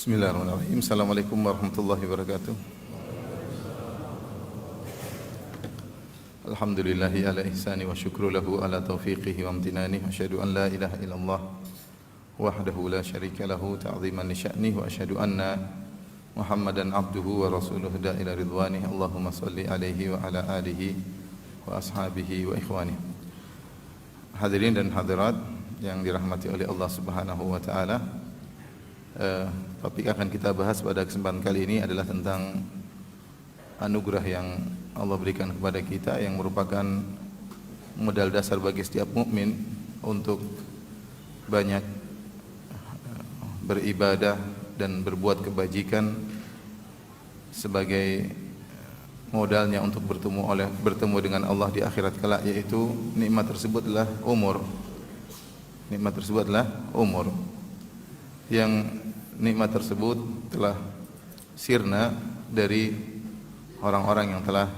Bismillahirrahmanirrahim. Assalamualaikum warahmatullahi wabarakatuh. Alhamdulillahi ala ihsani wa syukru lahu ala taufiqihi wa amtinani. Asyhadu an la ilaha illallah wahdahu la syarika lahu ta'ziman li sya'nihi wa asyhadu anna Muhammadan abduhu wa rasuluhu da'ila ridwanihi. Allahumma salli alaihi wa ala alihi wa ashabihi wa ikhwanihi. Hadirin dan hadirat yang dirahmati oleh Allah Subhanahu wa taala. Topik akan kita bahas pada kesempatan kali ini adalah tentang anugerah yang Allah berikan kepada kita, yang merupakan modal dasar bagi setiap mukmin untuk banyak beribadah dan berbuat kebajikan sebagai modalnya untuk bertemu dengan Allah di akhirat kelak, yaitu nikmat tersebut adalah umur. Nikmat tersebut adalah umur. Yang nikmat tersebut telah sirna dari orang-orang yang telah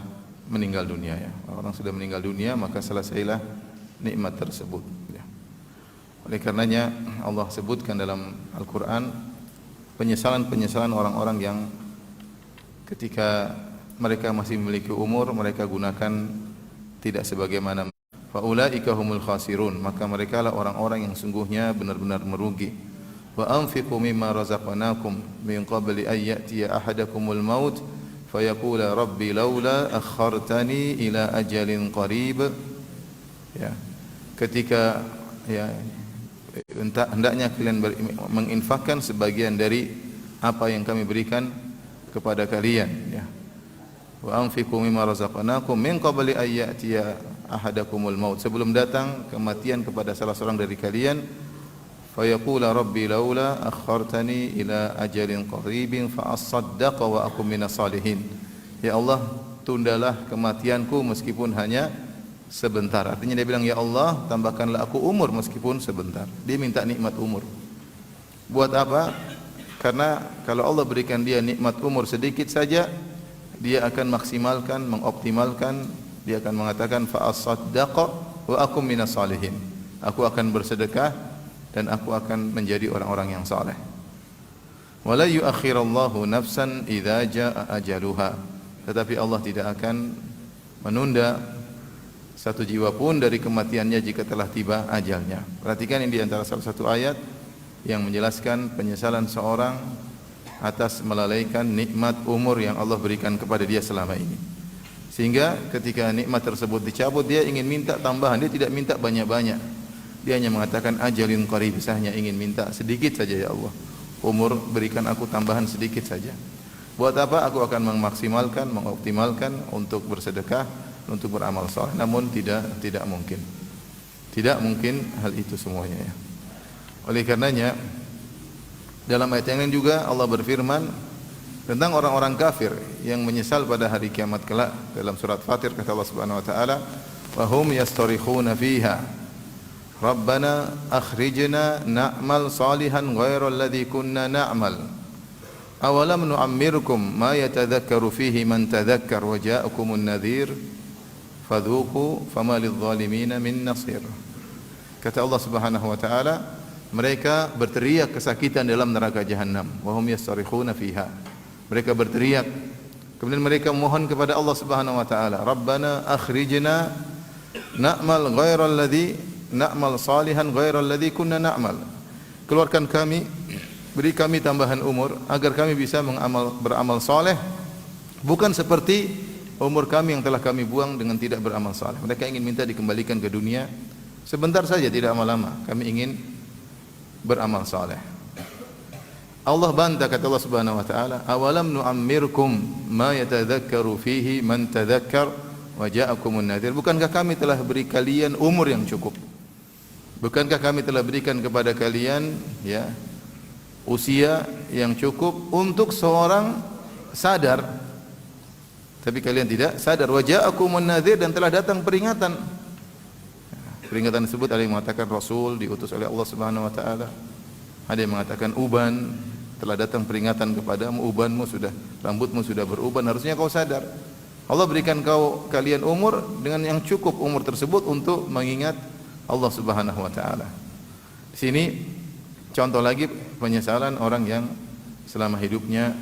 meninggal dunia, ya. Orang sudah meninggal dunia, maka selesailah nikmat tersebut, ya. Oleh karenanya Allah sebutkan dalam Al-Quran penyesalan-penyesalan orang-orang yang ketika mereka masih memiliki umur, mereka gunakan tidak sebagaimana. Faulaika humul khasirun, maka mereka lah orang-orang yang sungguhnya benar-benar merugi. Wa anfiqu mimma razaqnakum min qabli an ya'tiya ahadakumul maut fayaqula rabbi laula akhartani ila ajalin qarib. Ya, ketika hendaknya kalian menginfakkan sebagian dari apa yang kami berikan kepada kalian, ya. Wa anfiqu mimma razaqnakum min qabli an ya'tiya ahadakumul maut, sebelum datang kematian kepada salah seorang dari kalian. Fayaqula rabbi laula akhartani ila ajalin qaribin fa asaddaqa wa akum minas salihin. Ya Allah, tundalah kematianku meskipun hanya sebentar. Artinya dia bilang, ya Allah, tambahkanlah aku umur meskipun sebentar. Dia minta nikmat umur. Buat apa? Karena kalau Allah berikan dia nikmat umur sedikit saja, dia akan maksimalkan, mengoptimalkan. Dia akan mengatakan fa asaddaqa wa akum minas salihin. Aku akan bersedekah dan aku akan menjadi orang-orang yang saleh. Wala yuakhirallahu nafsan idza jaa ajaluha. Tetapi Allah tidak akan menunda satu jiwa pun dari kematiannya jika telah tiba ajalnya. Perhatikan ini di antara salah satu ayat yang menjelaskan penyesalan seorang atas melalaikan nikmat umur yang Allah berikan kepada dia selama ini. Sehingga ketika nikmat tersebut dicabut, dia ingin minta tambahan, dia tidak minta banyak-banyak. Dia hanya mengatakan ajalin qarib, saya hanya ingin minta sedikit saja, ya Allah. Umur berikan aku tambahan sedikit saja. Buat apa? Aku akan memaksimalkan, mengoptimalkan untuk bersedekah, untuk beramal saleh. Namun tidak mungkin. Tidak mungkin hal itu semuanya, ya. Oleh karenanya dalam ayat yang lain juga Allah berfirman tentang orang-orang kafir yang menyesal pada hari kiamat kelak. Dalam surat Fatir kata Allah Subhanahu wa taala, "Wa hum yastarikhuna fiha Rabbana akhrijna na'mal salihan ghairal ladzi kunna na'mal awalam nu'ammirkum ma yatadhakkaru fihi man tadhakkar wa ja'akumun nadhir fadhuqu fama lidh-dhalimin min nasir." Kata Allah Subhanahu wa taala, mereka berteriak kesakitan dalam neraka jahanam. Wa hum yastarikhuna fiha. Mereka berteriak, kemudian mereka mohon kepada Allah Subhanahu wa taala, Rabbana akhrijna na'mal ghairal ladzi na'mal salihan ghairal ladzi kunna na'mal. Keluarkan kami, beri kami tambahan umur agar kami bisa beramal saleh, bukan seperti umur kami yang telah kami buang dengan tidak beramal saleh. Mereka ingin minta dikembalikan ke dunia sebentar saja, tidak lama-lama. Kami ingin beramal saleh. Allah bantah, kata Allah Subhanahu wa taala, awalam nu'ammirkum ma yatadhakkaru fihi man tadhakkar wa ja'akumun nadhir. Bukankah kami telah beri kalian umur yang cukup? Bukankah kami telah berikan kepada kalian, ya, usia yang cukup untuk seorang sadar? Tapi kalian tidak sadar. Wa ja'akumun nadhir, dan telah datang peringatan. Peringatan tersebut ada yang mengatakan Rasul diutus oleh Allah Subhanahu wa taala. Ada yang mengatakan uban, telah datang peringatan kepadamu, ubanmu sudah, rambutmu sudah beruban, harusnya kau sadar. Allah berikan kalian umur dengan yang cukup umur tersebut untuk mengingat Allah Subhanahu wa taala. Di sini contoh lagi penyesalan orang yang selama hidupnya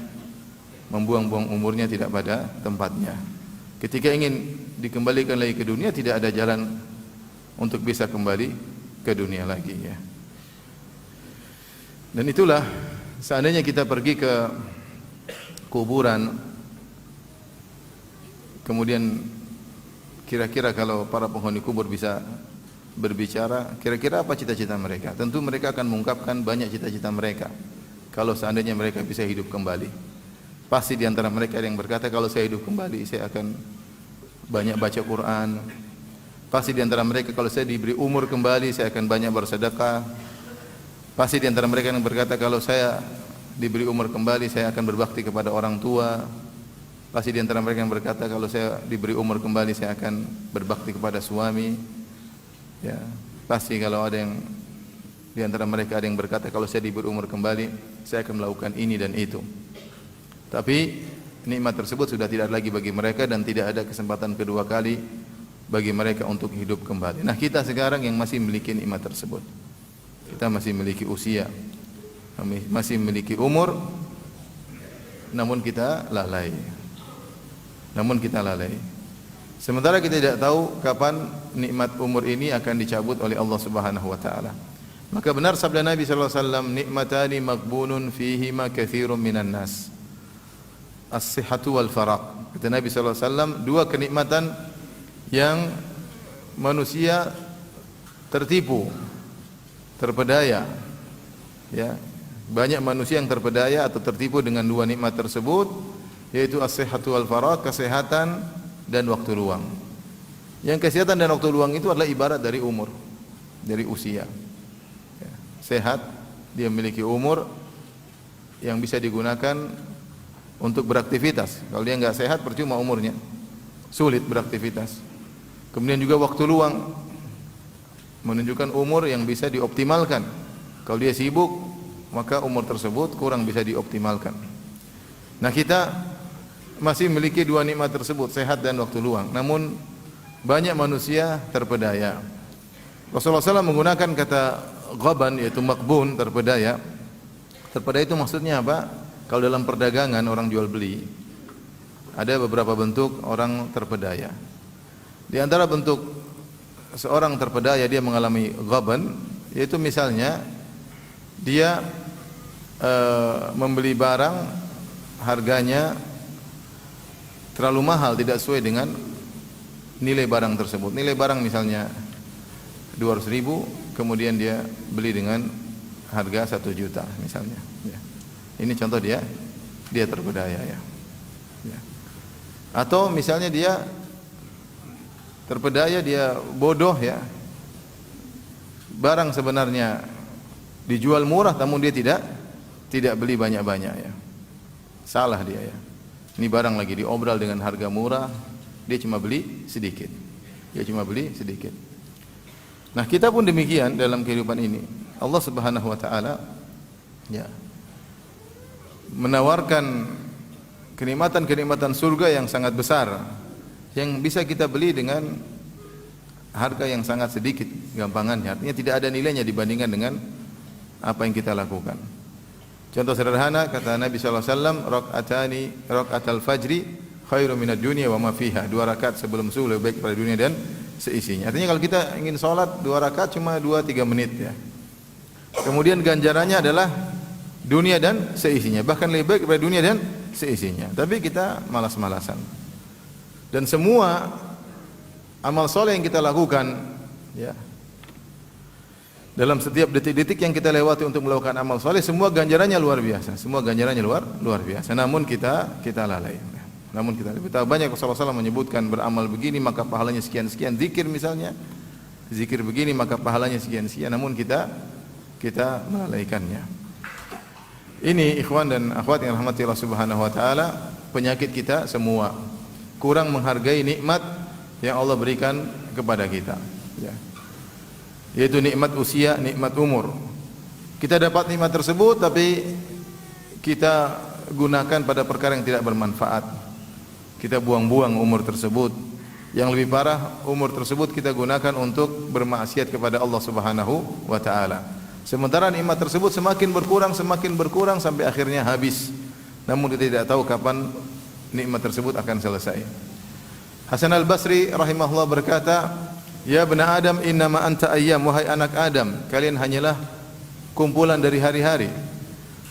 membuang-buang umurnya tidak pada tempatnya. Ketika ingin dikembalikan lagi ke dunia, tidak ada jalan untuk bisa kembali ke dunia lagi ya. Dan itulah seandainya kita pergi ke kuburan, kemudian kira-kira kalau para penghuni kubur bisa berbicara, kira-kira apa cita-cita mereka? Tentu mereka akan mengungkapkan banyak cita-cita mereka. Kalau seandainya mereka bisa hidup kembali, pasti di antara mereka ada yang berkata, kalau saya hidup kembali saya akan banyak baca Quran. Pasti di antara mereka, kalau saya diberi umur kembali saya akan banyak bersedekah. Pasti di antara mereka yang berkata, kalau saya diberi umur kembali saya akan berbakti kepada orang tua. Pasti di antara mereka yang berkata, kalau saya diberi umur kembali saya akan berbakti kepada suami. Ya, pasti kalau ada yang di antara mereka ada yang berkata, kalau saya diberi umur kembali saya akan melakukan ini dan itu. Tapi nikmat tersebut sudah tidak lagi bagi mereka dan tidak ada kesempatan kedua kali bagi mereka untuk hidup kembali. Nah, kita sekarang yang masih memiliki nikmat tersebut, kita masih memiliki usia, masih memiliki umur, namun kita lalai. Sementara kita tidak tahu kapan nikmat umur ini akan dicabut oleh Allah Subhanahu wa taala. Maka benar sabda Nabi sallallahu alaihi wasallam, nikmatani maghbunun fihima katsirun minan nas. As-sihhatu wal faraq. Kata Nabi sallallahu alaihi wasallam, dua kenikmatan yang manusia tertipu, terpedaya. Ya, banyak manusia yang terpedaya atau tertipu dengan dua nikmat tersebut, yaitu as-sihhatu wal faraq, kesehatan dan waktu luang. Yang kesehatan dan waktu luang itu adalah ibarat dari umur, dari usia. Ya, sehat, dia memiliki umur yang bisa digunakan untuk beraktivitas. Kalau dia enggak sehat, percuma umurnya, sulit beraktivitas. Kemudian juga waktu luang, menunjukkan umur yang bisa dioptimalkan. Kalau dia sibuk, maka umur tersebut kurang bisa dioptimalkan. Nah, kita masih memiliki dua nikmat tersebut, sehat dan waktu luang. Namun banyak manusia terpedaya. Rasulullah SAW menggunakan kata ghaban, yaitu makbun, terpedaya. Terpedaya itu maksudnya apa? Kalau dalam perdagangan orang jual beli, ada beberapa bentuk orang terpedaya. Di antara bentuk seorang terpedaya dia mengalami ghaban, yaitu misalnya dia membeli barang harganya terlalu mahal, tidak sesuai dengan nilai barang tersebut. Nilai barang misalnya 200.000, kemudian dia beli dengan harga 1 juta misalnya. Ya. Ini contoh dia terpedaya ya. Ya. Atau misalnya dia terpedaya, dia bodoh ya. Barang sebenarnya dijual murah, namun dia tidak beli banyak-banyak ya. Salah dia ya. Ini barang lagi diobral dengan harga murah, dia cuma beli sedikit. Nah, kita pun demikian dalam kehidupan ini. Allah Subhanahu wa taala ya menawarkan kenikmatan-kenikmatan surga yang sangat besar yang bisa kita beli dengan harga yang sangat sedikit gampangannya. Artinya tidak ada nilainya dibandingkan dengan apa yang kita lakukan. Contoh sederhana, kata Nabi sallallahu alaihi wasallam, rakaatal fajri khairu minad dunya wa ma fiha. 2 rakaat sebelum subuh lebih baik daripada dunia dan seisinya. Artinya kalau kita ingin salat 2 rakaat cuma 2-3 menit ya. Kemudian ganjarannya adalah dunia dan seisinya, bahkan lebih baik daripada dunia dan seisinya. Tapi kita malas-malasan. Dan semua amal soleh yang kita lakukan ya, dalam setiap detik-detik yang kita lewati untuk melakukan amal soleh, semua ganjarannya luar biasa. Luar biasa. Namun kita lalai. Namun kita betapa banyak Rasulullah SAW menyebutkan beramal begini maka pahalanya sekian-sekian. Zikir misalnya, zikir begini maka pahalanya sekian-sekian. Namun kita melalaikannya. Ini ikhwan dan akhwat yang rahmati Allah Subhanahu wa taala, penyakit kita semua, kurang menghargai nikmat yang Allah berikan kepada kita ya. Yaitu nikmat usia, nikmat umur. Kita dapat nikmat tersebut tapi kita gunakan pada perkara yang tidak bermanfaat. Kita buang-buang umur tersebut. Yang lebih parah, umur tersebut kita gunakan untuk bermaksiat kepada Allah Subhanahu wa taala. Sementara nikmat tersebut semakin berkurang sampai akhirnya habis. Namun kita tidak tahu kapan nikmat tersebut akan selesai. Hasan al-Basri rahimahullah berkata, "Ya bani Adam, innama anta ayyam, wahai anak Adam, kalian hanyalah kumpulan dari hari-hari.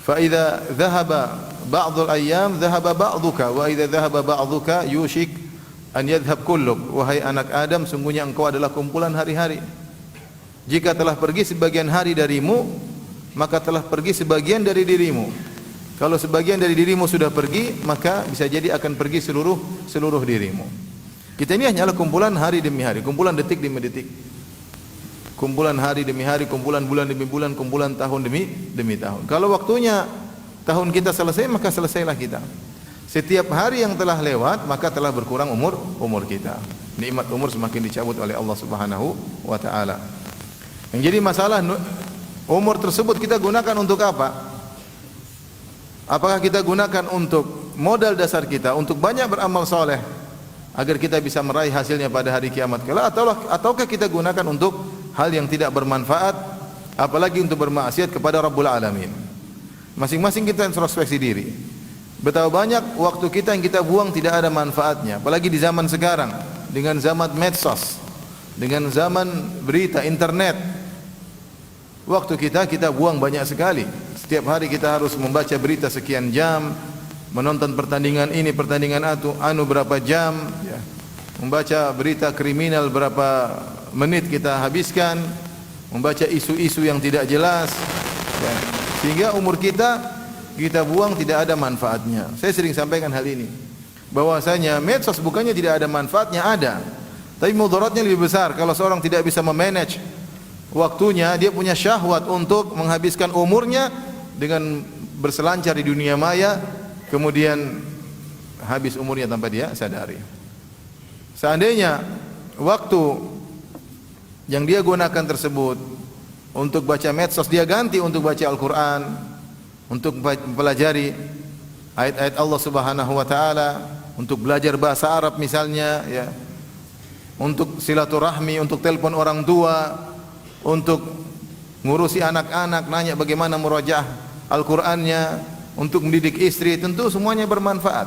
Fa idza dhahaba ba'dul ayyam dhahaba ba'duka wa idza dhahaba ba'duka yushik an yadhhab kulluk." Wahai anak Adam, sungguhnya engkau adalah kumpulan hari-hari. Jika telah pergi sebagian hari darimu, maka telah pergi sebagian dari dirimu. Kalau sebagian dari dirimu sudah pergi, maka bisa jadi akan pergi seluruh dirimu. Kita ini hanyalah kumpulan hari demi hari, kumpulan detik demi detik. Kumpulan hari demi hari, kumpulan bulan demi bulan, kumpulan tahun demi tahun. Kalau waktunya tahun kita selesai, maka selesailah kita. Setiap hari yang telah lewat, maka telah berkurang umur kita. Nikmat umur semakin dicabut oleh Allah Subhanahu wa taala. Yang jadi masalah, umur tersebut kita gunakan untuk apa? Apakah kita gunakan untuk modal dasar kita, untuk banyak beramal soleh agar kita bisa meraih hasilnya pada hari kiamat kelak, ataukah kita gunakan untuk hal yang tidak bermanfaat, apalagi untuk bermaksiat kepada Rabbul Alamin? Masing-masing kita introspeksi diri. Betapa banyak waktu kita yang kita buang tidak ada manfaatnya, apalagi di zaman sekarang dengan zaman medsos, dengan zaman berita internet. Waktu kita buang banyak sekali. Setiap hari kita harus membaca berita sekian jam, menonton pertandingan ini, pertandingan anu berapa jam, ya. Membaca berita kriminal berapa menit kita habiskan, membaca isu-isu yang tidak jelas, ya. Sehingga umur kita buang tidak ada manfaatnya. Saya sering sampaikan hal ini, bahwasanya medsos bukannya tidak ada manfaatnya, ada, tapi mudaratnya lebih besar. Kalau seorang tidak bisa memanage waktunya, dia punya syahwat untuk menghabiskan umurnya dengan berselancar di dunia maya, kemudian habis umurnya tanpa dia sadari. Seandainya waktu yang dia gunakan tersebut untuk baca medsos, dia ganti untuk baca Al-Quran, untuk mempelajari ayat-ayat Allah Subhanahu wa taala, untuk belajar bahasa Arab misalnya, ya, untuk silaturahmi, untuk telepon orang tua, untuk ngurusi anak-anak, nanya bagaimana murajaah Al-Qur'annya, untuk mendidik istri, tentu semuanya bermanfaat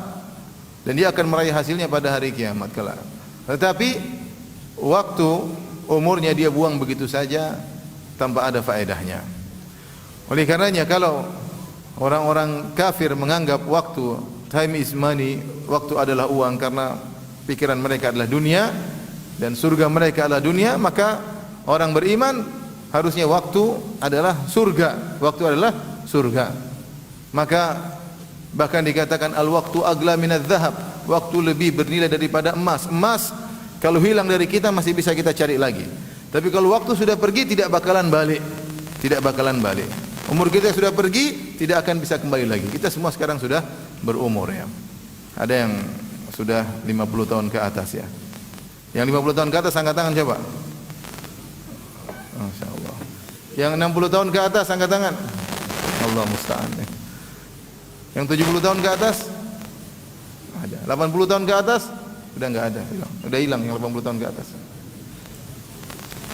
dan dia akan meraih hasilnya pada hari kiamat kelak. Tetapi waktu umurnya dia buang begitu saja tanpa ada faedahnya. Oleh karenanya kalau orang-orang kafir menganggap waktu, time is money, waktu adalah uang, karena pikiran mereka adalah dunia dan surga mereka adalah dunia, maka orang beriman harusnya waktu adalah surga, waktu adalah surga. Maka bahkan dikatakan al-waktu agla minadz zahab, waktu lebih bernilai daripada emas. Emas kalau hilang dari kita masih bisa kita cari lagi, tapi kalau waktu sudah pergi tidak bakalan balik, tidak bakalan balik. Umur kita sudah pergi, tidak akan bisa kembali lagi. Kita semua sekarang sudah berumur, ya. Ada yang sudah 50 tahun ke atas, ya. Yang 50 tahun ke atas angkat tangan coba. Masya Allah. Yang 60 tahun ke atas angkat tangan. Allah musta'an. Yang 70 tahun ke atas ada. 80 tahun ke atas sudah enggak ada, sudah hilang yang 80 tahun ke atas.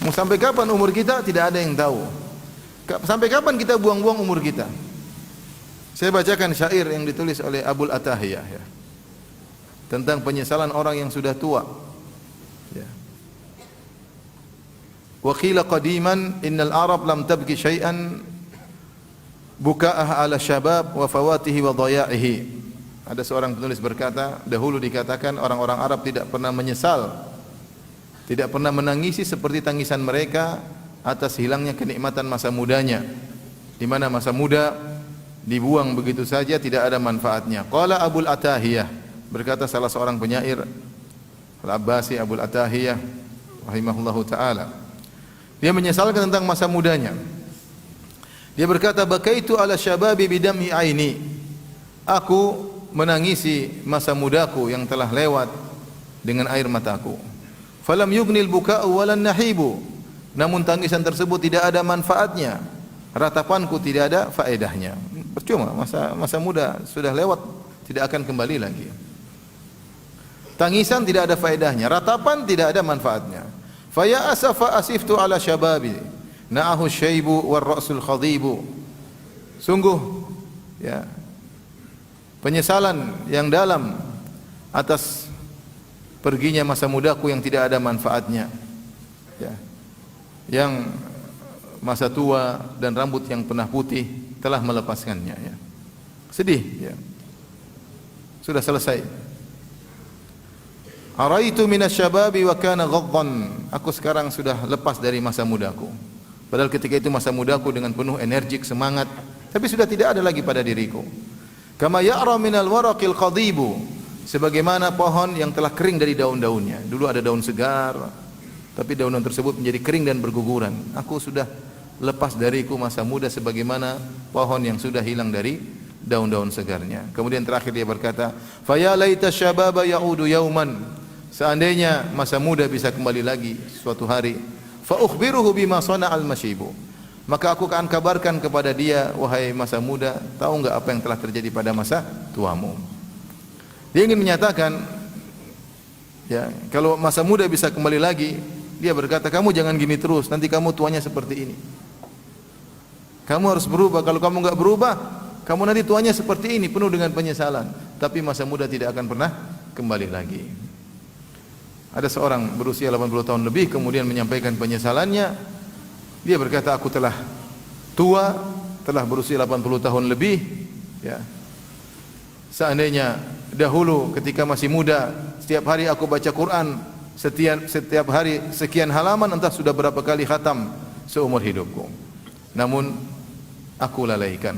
Mau sampai kapan umur kita tidak ada yang tahu. Sampai kapan kita buang-buang umur kita? Saya bacakan syair yang ditulis oleh Abul Atahiyah, ya, tentang penyesalan orang yang sudah tua, ya. Wa qila qadiman innal Arab lam tabki syai'an buka'ah ala syabab wa fawatihi wa dhaya'ihi. Ada seorang penulis berkata, dahulu dikatakan orang-orang Arab tidak pernah menyesal, tidak pernah menangisi seperti tangisan mereka atas hilangnya kenikmatan masa mudanya, di mana masa muda dibuang begitu saja, tidak ada manfaatnya. Qala Abul Atahiyah, berkata salah seorang penyair Al-Abbasi, Abul Atahiyah rahimahullahu taala, dia menyesalkan tentang masa mudanya. Dia berkata, bakaitu ala syababi bidam'i aini, aku menangisi masa mudaku yang telah lewat dengan air mataku. Falam yughnil buka'u walan nahibu, namun tangisan tersebut tidak ada manfaatnya, ratapanku tidak ada faedahnya. Percuma, masa muda sudah lewat, tidak akan kembali lagi. Tangisan tidak ada faedahnya, ratapan tidak ada manfaatnya. Fa ya asafa asiftu ala syababi, na'ahu syaibu war ra'sul khadhibu. Sungguh ya, penyesalan yang dalam atas perginya masa mudaku yang tidak ada manfaatnya, ya, yang masa tua dan rambut yang pernah putih telah melepaskannya, ya. Sedih, ya. Sudah selesai. Araitu minasyababi wa kana ghaddan. Aku sekarang sudah lepas dari masa mudaku. Padahal ketika itu masa mudaku dengan penuh energik, semangat, tapi sudah tidak ada lagi pada diriku. Kama ya'ra minal waraqil qadibu, sebagaimana pohon yang telah kering dari daun-daunnya. Dulu ada daun segar, tapi daun tersebut menjadi kering dan berguguran. Aku sudah lepas dariku masa muda sebagaimana pohon yang sudah hilang dari daun-daun segarnya. Kemudian terakhir dia berkata, "Fa ya laita syababa ya'udu yauman." Seandainya masa muda bisa kembali lagi suatu hari, fa ukhbiruhu bima sana'al masyibu. Maka aku akan kabarkan kepada dia, wahai masa muda, tahu enggak apa yang telah terjadi pada masa tuamu? Dia ingin menyatakan, ya, kalau masa muda bisa kembali lagi, dia berkata, kamu jangan gini terus, nanti kamu tuanya seperti ini. Kamu harus berubah, kalau kamu enggak berubah, kamu nanti tuanya seperti ini, penuh dengan penyesalan. Tapi masa muda tidak akan pernah kembali lagi. Ada seorang berusia 80 tahun lebih kemudian menyampaikan penyesalannya. Dia berkata, aku telah tua, telah berusia 80 tahun lebih, ya. Seandainya dahulu ketika masih muda, setiap hari aku baca Quran, setiap hari sekian halaman, entah sudah berapa kali khatam seumur hidupku. Namun aku lalaikan.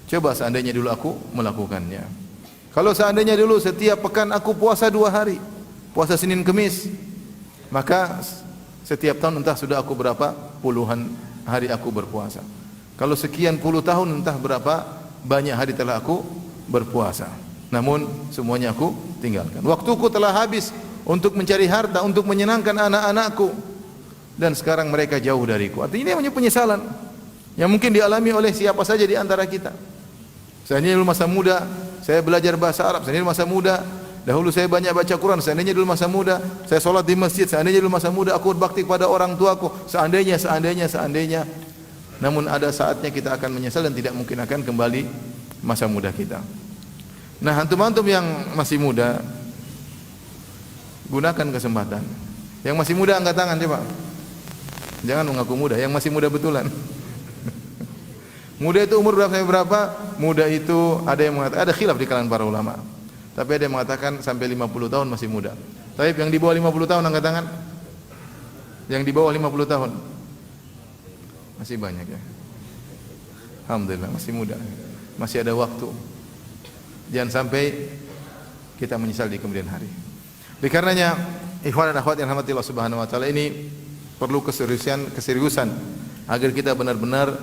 Coba seandainya dulu aku melakukannya. Kalau seandainya dulu setiap pekan aku puasa 2 hari, puasa Senin Kemis, maka setiap tahun entah sudah aku berapa puluhan hari aku berpuasa. Kalau sekian puluh tahun entah berapa banyak hari telah aku berpuasa. Namun semuanya aku tinggalkan. Waktuku telah habis untuk mencari harta, untuk menyenangkan anak-anakku, dan sekarang mereka jauh dariku. Artinya ini penyesalan yang mungkin dialami oleh siapa saja di antara kita. Seandainya dulu masa muda saya belajar bahasa Arab, seandainya masa muda dahulu saya banyak baca Quran, seandainya dulu masa muda saya sholat di masjid, seandainya dulu masa muda aku berbakti kepada orang tuaku, seandainya. Namun ada saatnya kita akan menyesal dan tidak mungkin akan kembali masa muda kita. Nah, antum-antum yang masih muda, gunakan kesempatan. Yang masih muda angkat tangan coba. Jangan mengaku muda, yang masih muda betulan. Muda itu umur berapa sampai berapa? Muda itu ada yang mengatakan, ada khilaf di kalangan para ulama. Tapi ada yang mengatakan sampai 50 tahun masih muda. Tapi yang di bawah 50 tahun angkat tangan. Yang di bawah 50 tahun masih banyak, ya. Alhamdulillah masih muda. Masih ada waktu. Jangan sampai kita menyesal di kemudian hari. Oleh karenanya, ikhwan dan akhwat yang dirahmati Allah Subhanahu wa taala, ini perlu keseriusan agar kita benar-benar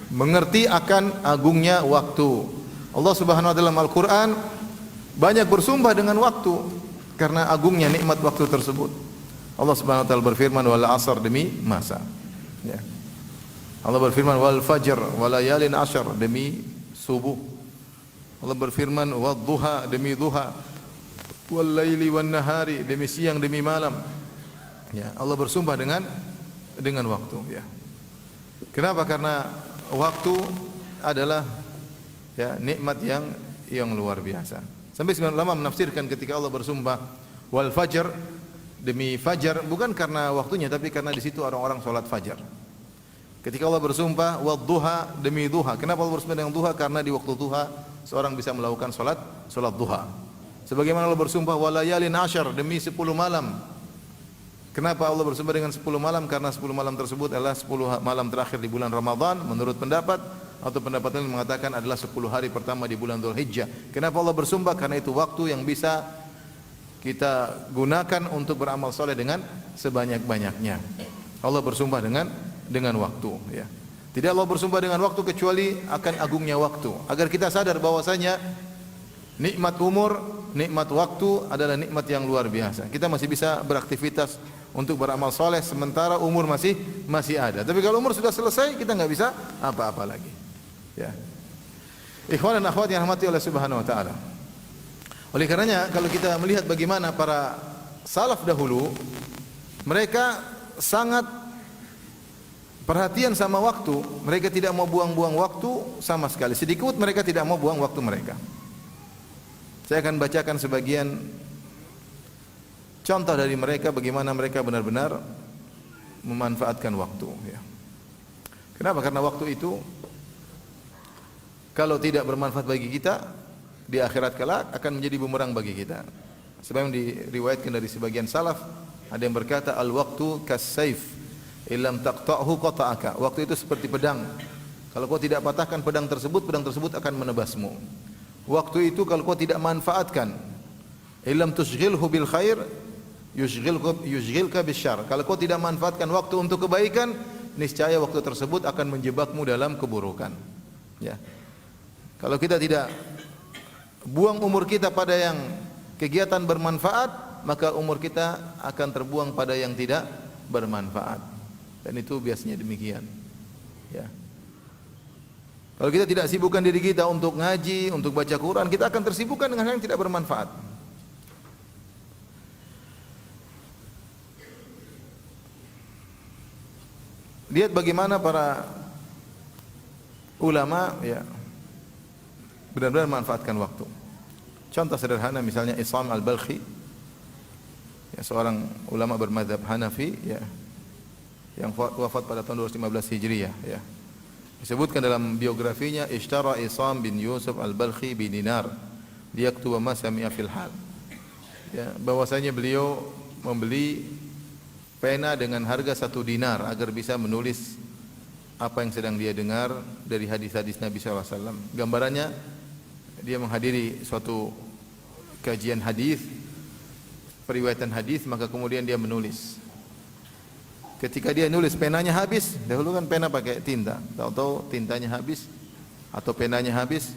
mengerti akan agungnya waktu. Allah Subhanahu wa taala dalam Al-Qur'an banyak bersumpah dengan waktu karena agungnya nikmat waktu tersebut. Allah Subhanahu wa taala berfirman, wal 'asr, demi masa. Ya. Allah berfirman, wal fajr wa layalin 'ashr, demi subuh. Allah berfirman, wad duha, demi duha. Wal laili wan nahari, demi siang demi malam. Ya, Allah bersumpah dengan waktu, ya. Kenapa? Karena waktu adalah, ya, nikmat yang luar biasa. Sampai sebagian ulama menafsirkan ketika Allah bersumpah wal fajr, demi fajar, bukan karena waktunya tapi karena di situ orang-orang salat fajar. Ketika Allah bersumpah wad duha, demi duha. Kenapa Allah bersumpah dengan duha? Karena di waktu duha seorang bisa melakukan salat duha. Sebagaimana Allah bersumpah walayalin 'ashr, demi 10 malam. Kenapa Allah bersumpah dengan 10 malam? Karena 10 malam tersebut adalah 10 malam terakhir di bulan Ramadan menurut pendapat, atau pendapat lain mengatakan adalah 10 hari pertama di bulan Dzulhijjah. Kenapa Allah bersumpah? Karena itu waktu yang bisa kita gunakan untuk beramal soleh dengan sebanyak-banyaknya. Allah bersumpah dengan waktu, ya. Tidak Allah bersumpah dengan waktu kecuali akan agungnya waktu, agar kita sadar bahwasanya nikmat umur, nikmat waktu adalah nikmat yang luar biasa. Kita masih bisa beraktivitas untuk beramal soleh sementara umur masih ada. Tapi kalau umur sudah selesai, kita nggak bisa apa-apa lagi. Ya. Ikhwan dan akhwat yang dirahmati oleh Subhanahu wa taala. Oleh karenanya kalau kita melihat bagaimana para salaf dahulu, mereka sangat perhatian sama waktu. Mereka tidak mau buang-buang waktu sama sekali. Sedikit mereka tidak mau buang waktu mereka. Saya akan bacakan sebagian contoh dari mereka bagaimana mereka benar-benar memanfaatkan waktu. Ya. Kenapa? Karena waktu itu kalau tidak bermanfaat bagi kita, di akhirat kelak akan menjadi bumerang bagi kita. Sebab yang diriwayatkan dari sebagian salaf, ada yang berkata al-waqtu kas-saif illam taqta'hu qata'aka. Waktu itu seperti pedang. Kalau kau tidak patahkan pedang tersebut akan menebasmu. Waktu itu kalau kau tidak manfaatkan, illam tushghilhu bil khair yushghilka bisyarr. Kalau kau tidak manfaatkan waktu untuk kebaikan, niscaya waktu tersebut akan menjebakmu dalam keburukan. Ya. Kalau kita tidak buang umur kita pada yang kegiatan bermanfaat, maka umur kita akan terbuang pada yang tidak bermanfaat. Dan itu biasanya demikian. Ya. Kalau kita tidak sibukkan diri kita untuk ngaji, untuk baca Quran, kita akan tersibukkan dengan hal yang tidak bermanfaat. Lihat bagaimana para ulama ya benar-benar memanfaatkan waktu. Contoh sederhana misalnya Isam al-Balkhi, ya, seorang ulama bermadzhab Hanafi ya, yang wafat pada tahun 215 Hijriah ya. Disebutkan dalam biografinya, ishtara Isam bin Yusuf al-Balkhi bin dinar liyaktuba ma sami'a fil hal. Ya, bahwasanya beliau membeli pena dengan harga 1 dinar agar bisa menulis apa yang sedang dia dengar dari hadis-hadis Nabi SAW. Gambarannya, dia menghadiri suatu kajian hadis, periwayatan hadis, maka kemudian dia menulis. Ketika dia nulis, penanya habis. Dahulu kan pena pakai tinta, tahu-tahu tintanya habis atau penanya habis,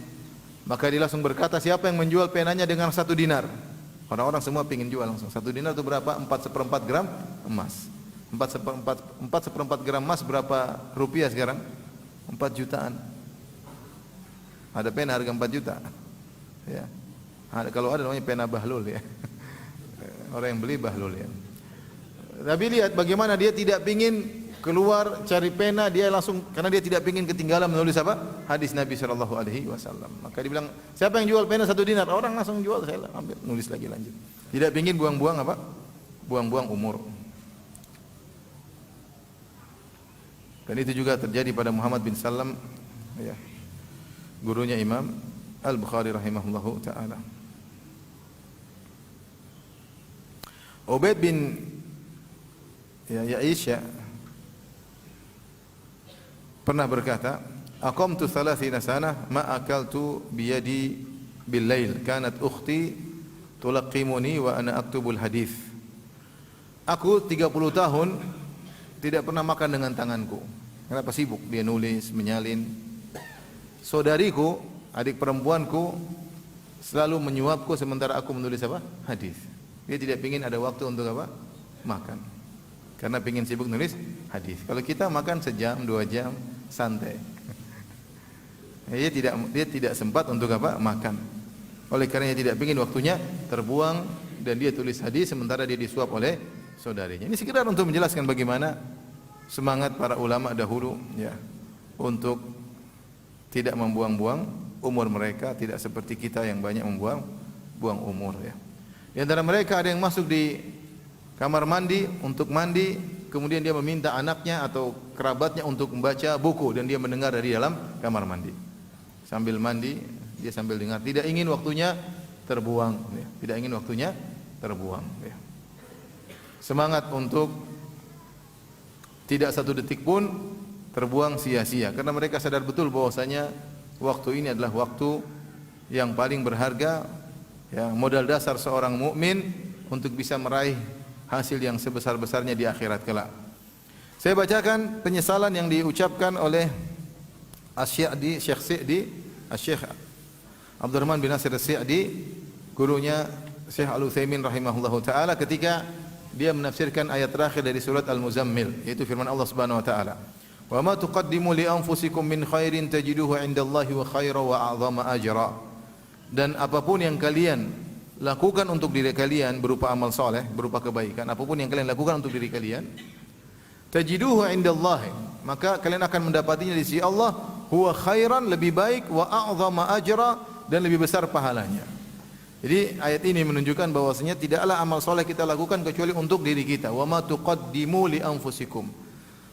maka dia langsung berkata, siapa yang menjual penanya dengan 1 dinar? Orang-orang semua pingin jual langsung. 1 dinar itu berapa? 4/4 gram emas. 4/4 gram emas berapa rupiah sekarang? 4 jutaan. Ada pena harga 4 juta. Ya. Kalau ada namanya pena bahlul ya. Orang yang beli bahlul ya. Tapi lihat bagaimana dia tidak pingin keluar cari pena, dia langsung, karena dia tidak pingin ketinggalan menulis apa? Hadis Nabi sallallahu alaihi wasallam. Maka dia bilang, siapa yang jual pena 1 dinar? Orang langsung jual, saya ambil, nulis lagi lanjut. Tidak pingin buang-buang apa? Buang-buang umur. Dan itu juga terjadi pada Muhammad bin Salam ya, gurunya Imam Al-Bukhari rahimahullahu ta'ala. Ubaid bin Ya'isha pernah berkata, aqamtu 30 sanah ma akaltu biyadi bil lail, kanat ukhti tulaqimuni wa ana aktubul hadis. Aku 30 tahun tidak pernah makan dengan tanganku. Kenapa? Sibuk dia nulis, menyalin. Saudariku, adik perempuanku selalu menyuapku sementara aku menulis apa? Hadis. Dia tidak ingin ada waktu untuk apa? Makan. Karena ingin sibuk nulis hadis. Kalau kita makan sejam, 2 jam, santai. Dia tidak sempat untuk apa? Makan. Oleh karenanya tidak ingin waktunya terbuang dan dia tulis hadis sementara dia disuap oleh saudarinya. Ini sekedar untuk menjelaskan bagaimana semangat para ulama dahulu ya untuk tidak membuang-buang umur mereka, tidak seperti kita yang banyak membuang umur ya. Di antara mereka ada yang masuk di kamar mandi untuk mandi, kemudian dia meminta anaknya atau kerabatnya untuk membaca buku dan dia mendengar dari dalam kamar mandi. Sambil mandi, dia sambil dengar, tidak ingin waktunya terbuang ya. Tidak ingin waktunya terbuang ya. Semangat untuk tidak 1 detik pun terbuang sia-sia, karena mereka sadar betul bahwasanya waktu ini adalah waktu yang paling berharga ya, modal dasar seorang mukmin untuk bisa meraih hasil yang sebesar-besarnya di akhirat kelak. Saya bacakan penyesalan yang diucapkan oleh Asy-Sya'di, Syekh Sa'di, Syekh Abdurrahman bin Nasir As-Sa'di, gurunya Syekh Al-Utsaimin rahimahullahu taala, ketika dia menafsirkan ayat terakhir dari surat Al-Muzammil, yaitu firman Allah Subhanahu wa taala, "Wa ma tuqaddimu li anfusikum min khairin tajiduhu 'indallahi wa khairan wa a'zama ajra." Dan apapun yang kalian lakukan untuk diri kalian berupa amal soleh, berupa kebaikan, apapun yang kalian lakukan untuk diri kalian, tajiduhu indallahi, maka kalian akan mendapatinya di sisi Allah, huwa khairan, lebih baik, wa a'zama ajra, dan lebih besar pahalanya. Jadi ayat ini menunjukkan bahwasanya tidaklah amal soleh kita lakukan kecuali untuk diri kita. Wa ma tuqaddimu li anfusikum.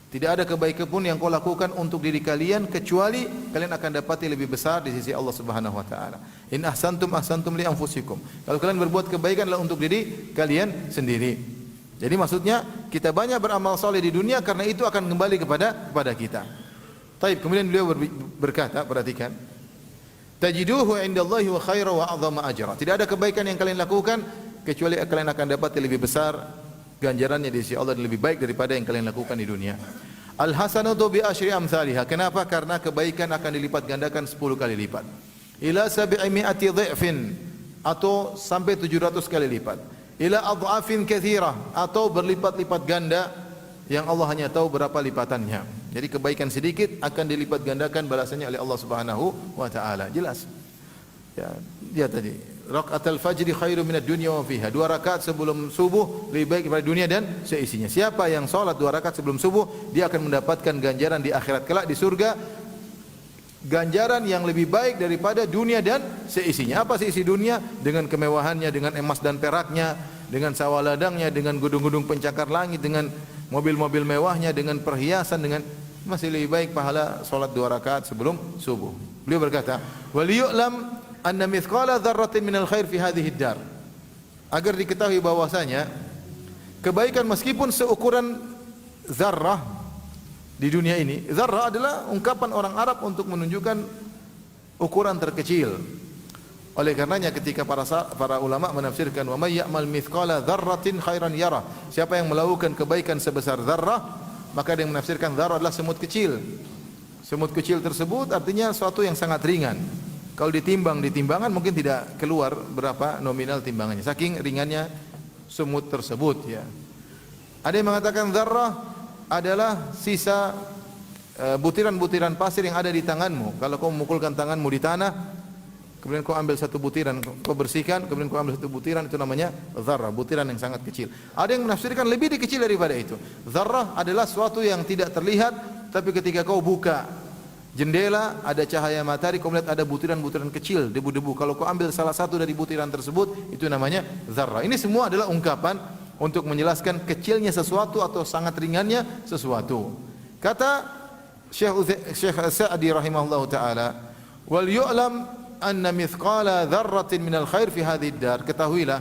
Tidak ada kebaikan pun yang kau lakukan untuk diri kalian kecuali kalian akan dapati lebih besar di sisi Allah Subhanahu wa taala. In ahsantum ahsantum li anfusikum. Kalau kalian berbuat kebaikan adalah untuk diri kalian sendiri. Jadi maksudnya kita banyak beramal saleh di dunia karena itu akan kembali kepada kita. Baik, kemudian beliau berkata, perhatikan. Tajiduhu indallahi wa khaira wa a'zama ajra. Tidak ada kebaikan yang kalian lakukan kecuali kalian akan dapat lebih besar ganjarannya di sisi Allah dan lebih baik daripada yang kalian lakukan di dunia. Al-hasanatu bi asyri amsalha. Kenapa? Karena kebaikan akan dilipat gandakan 10 kali lipat. Ila 700 dhifin, atau sampai 700 kali lipat. Ila adhafin katsirah, atau berlipat-lipat ganda yang Allah hanya tahu berapa lipatannya. Jadi kebaikan sedikit akan dilipat gandakan balasannya oleh Allah Subhanahu wa taala. Jelas. Ya, dia tadi rakaatul fajri khairu minad dunya wa fiha. 2 rakaat sebelum subuh lebih baik daripada dunia dan seisinya. Siapa yang salat 2 rakaat sebelum subuh, dia akan mendapatkan ganjaran di akhirat kelak di surga, ganjaran yang lebih baik daripada dunia dan seisinya. Apa seisi dunia? Dengan kemewahannya, dengan emas dan peraknya, dengan sawah ladangnya, dengan gedung-gedung pencakar langit, dengan mobil-mobil mewahnya, dengan perhiasan, dengan masih lebih baik pahala salat 2 rakaat sebelum subuh. Beliau berkata, "Wal yu'lam anna mithqala dzarratin minal khair fi hadhihi ad-dar." Agar diketahui bahwasanya kebaikan meskipun seukuran zarrah di dunia ini. Zarrah adalah ungkapan orang Arab untuk menunjukkan ukuran terkecil. Oleh karenanya ketika para ulama menafsirkan wa may ya'mal mithqala dzarratin khairan yarah. Siapa yang melakukan kebaikan sebesar zarrah, maka dia menafsirkan zarrah adalah semut kecil. Semut kecil tersebut artinya suatu yang sangat ringan. Kalau ditimbang di timbangan mungkin tidak keluar berapa nominal timbangannya. Saking ringannya semut tersebut, ya. Ada yang mengatakan zarrah adalah sisa butiran-butiran pasir yang ada di tanganmu. Kalau kau memukulkan tanganmu di tanah, kemudian kau ambil satu butiran, kau bersihkan, kemudian kau ambil satu butiran, itu namanya zarrah, butiran yang sangat kecil. Ada yang menafsirkan lebih kecil daripada itu. Zarrah adalah suatu yang tidak terlihat, tapi ketika kau buka jendela, ada cahaya matahari, kau melihat ada butiran-butiran kecil, debu-debu. Kalau kau ambil salah satu dari butiran tersebut, itu namanya zarrah. Ini semua adalah ungkapan untuk menjelaskan kecilnya sesuatu atau sangat ringannya sesuatu. Kata Syekh Sa'di rahimahullah ta'ala, wal yu'lam anna mithqala dzarratin minal khair fi hadhihi ad-dar. Ketahuilah,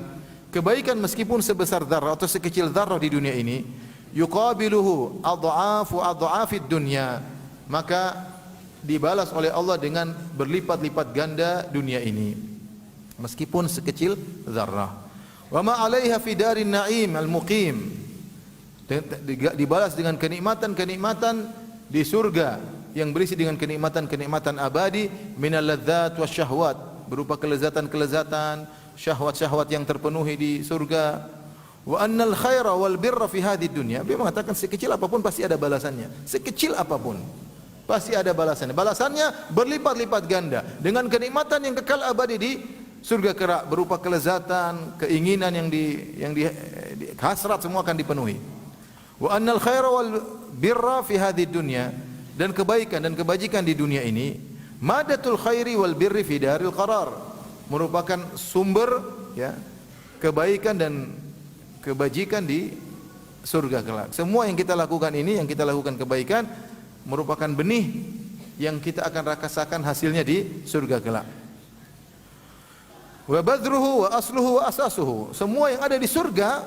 kebaikan meskipun sebesar dzarrah atau sekecil dzarrah di dunia ini, yuqabiluhu adhafid dunya, maka dibalas oleh Allah dengan berlipat-lipat ganda dunia ini meskipun sekecil zarrah. Wa ma 'alaiha fi darin na'im al-muqim, dibalas dengan kenikmatan-kenikmatan di surga yang berisi dengan kenikmatan-kenikmatan abadi, minal ladzat wasyahwat, berupa kelezatan-kelezatan, syahwat-syahwat yang terpenuhi di surga. Wa annal khaira wal birra fi hadhihi dunya, dia mengatakan sekecil apapun pasti ada balasannya. Sekecil apapun pasti ada balasannya. Balasannya berlipat-lipat ganda dengan kenikmatan yang kekal abadi di surga kelak, berupa kelezatan, keinginan yang di hasrat semua akan dipenuhi. Wa annal khaira wal birra fi hadhihi dunya, dan kebaikan dan kebajikan di dunia ini, madatul khairi wal birri fi daril qarar, merupakan sumber, ya, kebaikan dan kebajikan di surga kelak. Semua yang kita lakukan ini, yang kita lakukan kebaikan, merupakan benih yang kita akan rasakan hasilnya di surga kelak. Wa badruhu wa asluhu wa asasuhu, semua yang ada di surga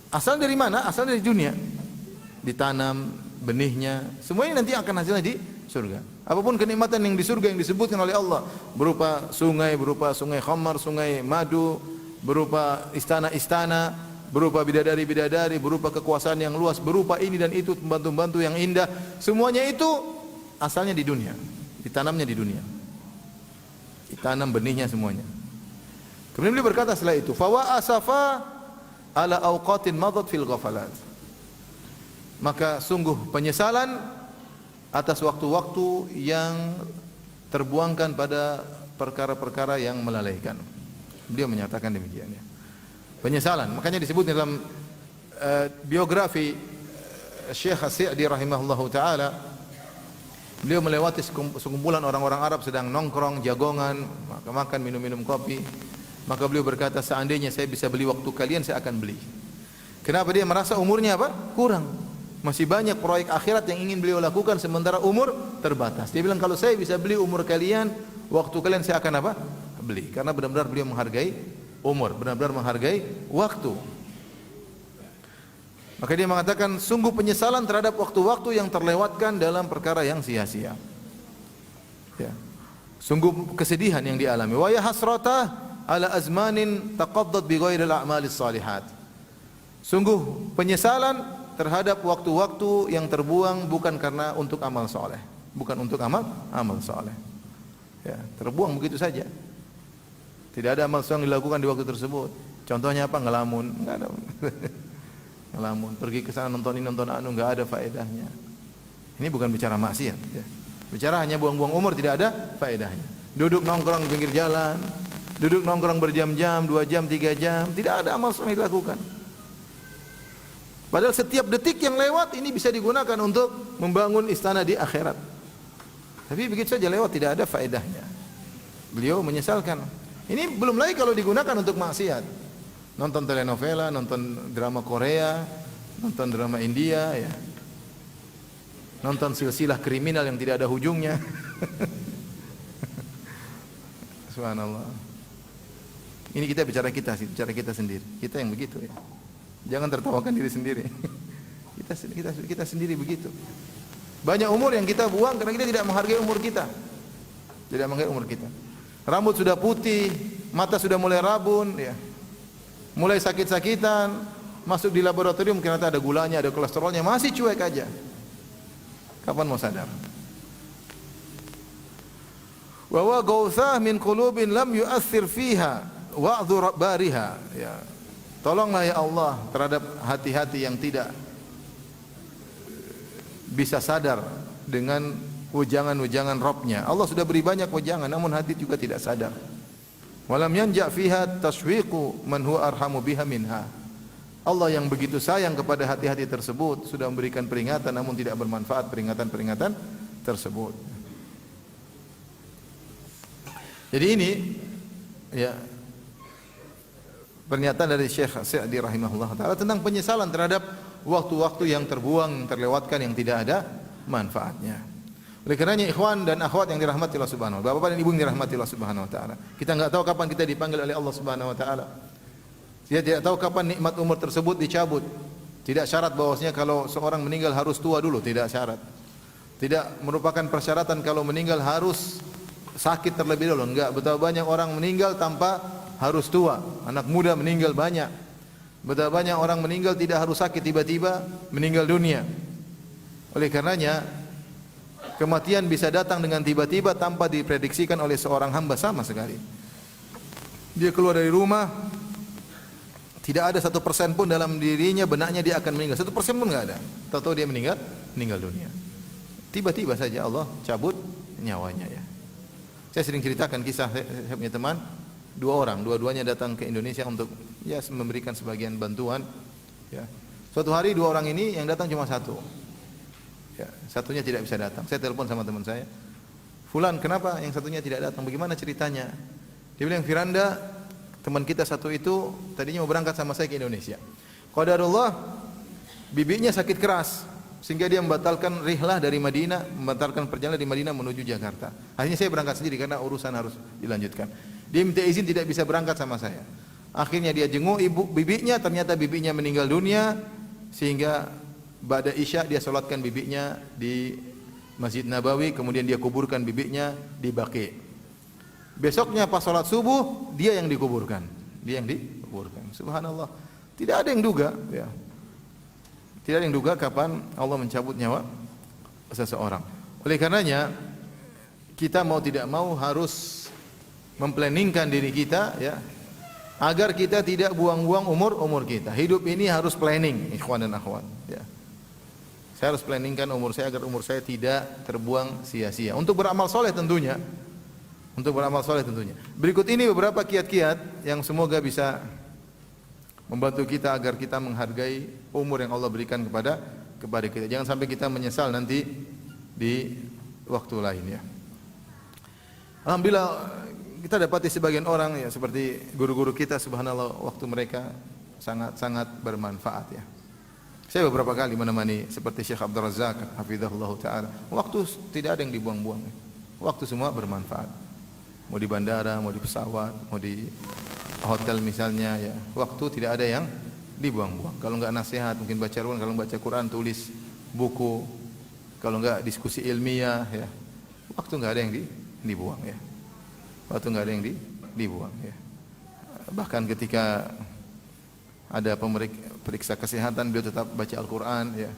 asal dari mana? Asal dari dunia. Ditanam benihnya, semuanya nanti akan hasilnya di surga. Apapun kenikmatan yang di surga yang disebutkan oleh Allah, berupa sungai khamar, sungai madu, berupa istana-istana, berupa bidadari-bidadari, berupa kekuasaan yang luas, berupa ini dan itu, pembantu-pembantu yang indah, semuanya itu asalnya di dunia, ditanamnya di dunia, ditanam benihnya semuanya. Kemudian beliau berkata setelah itu, fawa asafa ala awqatin madat fil ghafalat, maka sungguh penyesalan atas waktu-waktu yang terbuangkan pada perkara-perkara yang melalaikan. Beliau menyatakan demikian, ya. Penyesalan, makanya disebut dalam biografi Syekh As-Sa'di rahimahullahu taala, beliau melewati sekumpulan orang-orang Arab sedang nongkrong, jagongan, makan, minum kopi. Maka beliau berkata, seandainya saya bisa beli waktu kalian, saya akan beli. Kenapa? Dia merasa umurnya apa? Kurang. Masih banyak proyek akhirat yang ingin beliau lakukan sementara umur terbatas. Dia bilang, kalau saya bisa beli umur kalian, waktu kalian saya akan apa? Beli. Karena benar-benar beliau menghargai umur, benar-benar menghargai waktu. Maka dia mengatakan, sungguh penyesalan terhadap waktu-waktu yang terlewatkan dalam perkara yang sia-sia. Ya. Sungguh kesedihan yang dialami. Wa ya hasratah ala azmanin taqaddat bi ghairil a'malis salihat. Sungguh penyesalan terhadap waktu-waktu yang terbuang bukan karena untuk amal soleh, bukan untuk amal soleh. Ya, terbuang begitu saja. Tidak ada amal soleh yang dilakukan di waktu tersebut. Contohnya apa? Ngelamun, enggak ada. Ngelamun, pergi ke sana nonton ini nonton anu, enggak ada faedahnya. Ini bukan bicara maksiat. Ya. Bicara hanya buang-buang umur, tidak ada faedahnya. Duduk nongkrong di pinggir jalan, duduk nongkrong berjam-jam, 2 jam, 3 jam, tidak ada amal soleh yang dilakukan. Padahal setiap detik yang lewat ini bisa digunakan untuk membangun istana di akhirat. Tapi begitu saja lewat, tidak ada faedahnya. Beliau menyesalkan. Ini belum lagi kalau digunakan untuk maksiat. Nonton telenovela, nonton drama Korea, nonton drama India, ya. Nonton silsilah kriminal yang tidak ada ujungnya. Subhanallah. Ini kita bicara kita sendiri. Kita yang begitu, ya. Jangan tertawakan diri sendiri. Kita sendiri begitu. Banyak umur yang kita buang karena kita tidak menghargai umur kita. Tidak menghargai umur kita. Rambut sudah putih, mata sudah mulai rabun, ya. Mulai sakit-sakitan, masuk di laboratorium ternyata ada gulanya, ada kolesterolnya, masih cuek aja. Kapan mau sadar? Wa wa gauthah min qulubin lam yu'athir fiha wa'dhu bariha, ya. Tolonglah ya Allah terhadap hati-hati yang tidak bisa sadar dengan ujangan-ujangan Rabbnya. Allah sudah beri banyak ujangan, namun hati juga tidak sadar. Walam yanja fiha tashwiqu man huwa arhamu biha minha. Allah yang begitu sayang kepada hati-hati tersebut sudah memberikan peringatan, namun tidak bermanfaat peringatan-peringatan tersebut. Jadi ini, ya, pernyataan dari Syekh Sa'di rahimahullah ta'ala tentang penyesalan terhadap waktu-waktu yang terbuang, yang terlewatkan, yang tidak ada manfaatnya. Oleh karenanya ikhwan dan akhwat yang dirahmati Allah Subhanahu wa ta'ala, bapak dan ibu yang dirahmati Allah Subhanahu wa ta'ala, kita enggak tahu kapan kita dipanggil oleh Allah Subhanahu wa ta'ala. Dia tidak tahu kapan nikmat umur tersebut dicabut. Tidak syarat bahwasanya kalau seorang meninggal harus tua dulu, tidak syarat. Tidak merupakan persyaratan kalau meninggal harus sakit terlebih dahulu, enggak. Betapa banyak orang meninggal tanpa harus tua, anak muda meninggal banyak. Betapa banyak orang meninggal tidak harus sakit, tiba-tiba meninggal dunia. Oleh karenanya kematian bisa datang dengan tiba-tiba tanpa diprediksikan oleh seorang hamba sama sekali. Dia keluar dari rumah, tidak ada 1% pun dalam dirinya benaknya dia akan meninggal. 1% pun enggak ada. Tahu-tahu dia meninggal dunia. Tiba-tiba saja Allah cabut nyawanya, ya. Saya sering ceritakan kisah saya punya teman, 2 orang, dua-duanya datang ke Indonesia untuk, ya, memberikan sebagian bantuan, ya. Suatu hari 2 orang ini yang datang cuma 1. Ya, satunya tidak bisa datang. Saya telepon sama teman saya, "Fulan, kenapa yang satunya tidak datang? Bagaimana ceritanya?" Dia bilang, "Firanda, teman kita satu itu tadinya mau berangkat sama saya ke Indonesia. Qadarullah bibinya sakit keras sehingga dia membatalkan rihlah dari Madinah, membatalkan perjalanan dari Madinah menuju Jakarta. Akhirnya saya berangkat sendiri karena urusan harus dilanjutkan. Dia minta izin tidak bisa berangkat sama saya. Akhirnya dia jenguk bibinya, ternyata bibinya meninggal dunia, sehingga ba'da Isya dia salatkan bibinya di Masjid Nabawi, kemudian dia kuburkan bibinya di Baqi. Besoknya pas salat subuh dia yang dikuburkan. Subhanallah. Tidak ada yang duga, ya. Tidak ada yang duga kapan Allah mencabut nyawa seseorang. Oleh karenanya kita mau tidak mau harus memplanningkan diri kita, ya, agar kita tidak buang-buang umur kita. Hidup ini harus planning, ikhwan dan akhwat, ya. Saya harus planningkan umur saya agar umur saya tidak terbuang sia-sia. Untuk beramal soleh tentunya. Berikut ini beberapa kiat-kiat yang semoga bisa membantu kita agar kita menghargai umur yang Allah berikan kepada kepada kita. Jangan sampai kita menyesal nanti di waktu lain ya. Alhamdulillah kita dapati sebagian orang ya seperti guru-guru kita, subhanallah, waktu mereka sangat-sangat bermanfaat ya. Saya beberapa kali menemani seperti Syekh Abdul Razak hafizahullah taala. Waktu tidak ada yang dibuang-buang. Waktu semua bermanfaat. Mau di bandara, mau di pesawat, mau di hotel misalnya ya. Waktu tidak ada yang dibuang-buang. Kalau enggak nasihat, mungkin baca Quran, kalau baca Quran tulis buku. Kalau enggak diskusi ilmiah ya. Waktu enggak ada yang dibuang ya. Waktu enggak ada yang dibuang ya. Bahkan ketika ada periksa kesehatan, beliau tetap baca Al-Quran ya.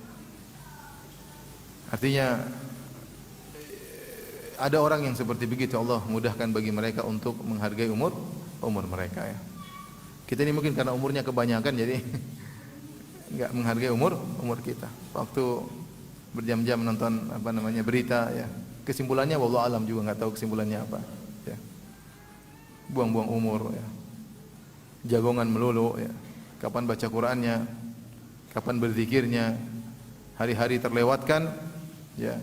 Artinya ada orang yang seperti begitu, Allah mudahkan bagi mereka untuk menghargai umur mereka ya. Kita ini mungkin karena umurnya kebanyakan jadi enggak menghargai umur kita. Waktu berjam-jam menonton berita ya. Kesimpulannya wallahu alam juga enggak tahu kesimpulannya apa ya. Buang-buang umur ya. Jagongan melulu ya. Kapan baca Qur'annya, kapan berzikirnya, hari-hari terlewatkan, ya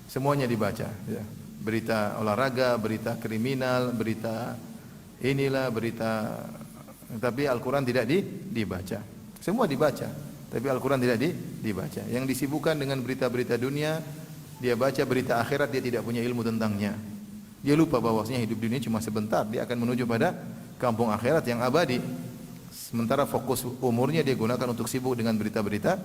semuanya dibaca. Ya. Berita olahraga, berita kriminal, berita inilah, berita, tapi Al-Quran tidak dibaca. Semua dibaca, tapi Al-Quran tidak dibaca. Yang disibukkan dengan berita-berita dunia, dia baca berita akhirat, dia tidak punya ilmu tentangnya. Dia lupa bahwasanya hidup dunia cuma sebentar, dia akan menuju pada kampung akhirat yang abadi. Sementara fokus umurnya dia gunakan untuk sibuk dengan berita-berita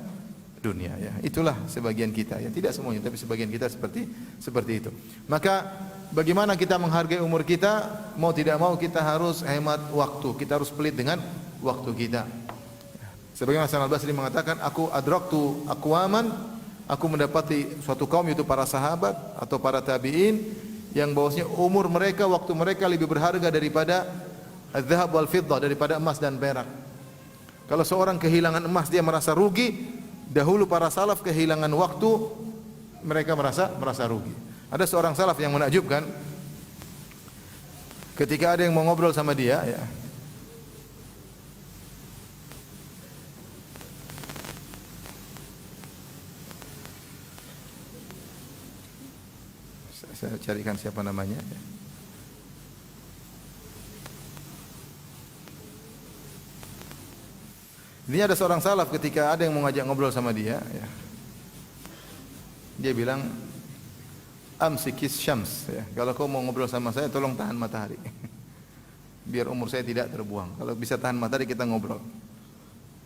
dunia ya. Itulah sebagian kita ya, tidak semuanya tapi sebagian kita seperti itu. Maka bagaimana kita menghargai umur kita? Mau tidak mau kita harus hemat waktu. Kita harus pelit dengan waktu kita. Sebagaimana Hasan Al-Basri mengatakan, aku adraktu aqwaman, aku mendapati suatu kaum yaitu para sahabat atau para tabi'in yang bahwasanya umur mereka, waktu mereka lebih berharga daripada az-zahab wal fiddah, daripada emas dan perak. Kalau seorang kehilangan emas dia merasa rugi, dahulu para salaf kehilangan waktu mereka merasa rugi. Ada seorang salaf yang menakjubkan, ketika ada yang mau ngobrol sama dia ya, saya carikan siapa namanya ya. Ini ada seorang salaf ketika ada yang mau ngajak ngobrol sama dia ya. Dia bilang, amsikis syams ya. Kalau kau mau ngobrol sama saya tolong tahan matahari. Biar umur saya tidak terbuang. Kalau bisa tahan matahari kita ngobrol.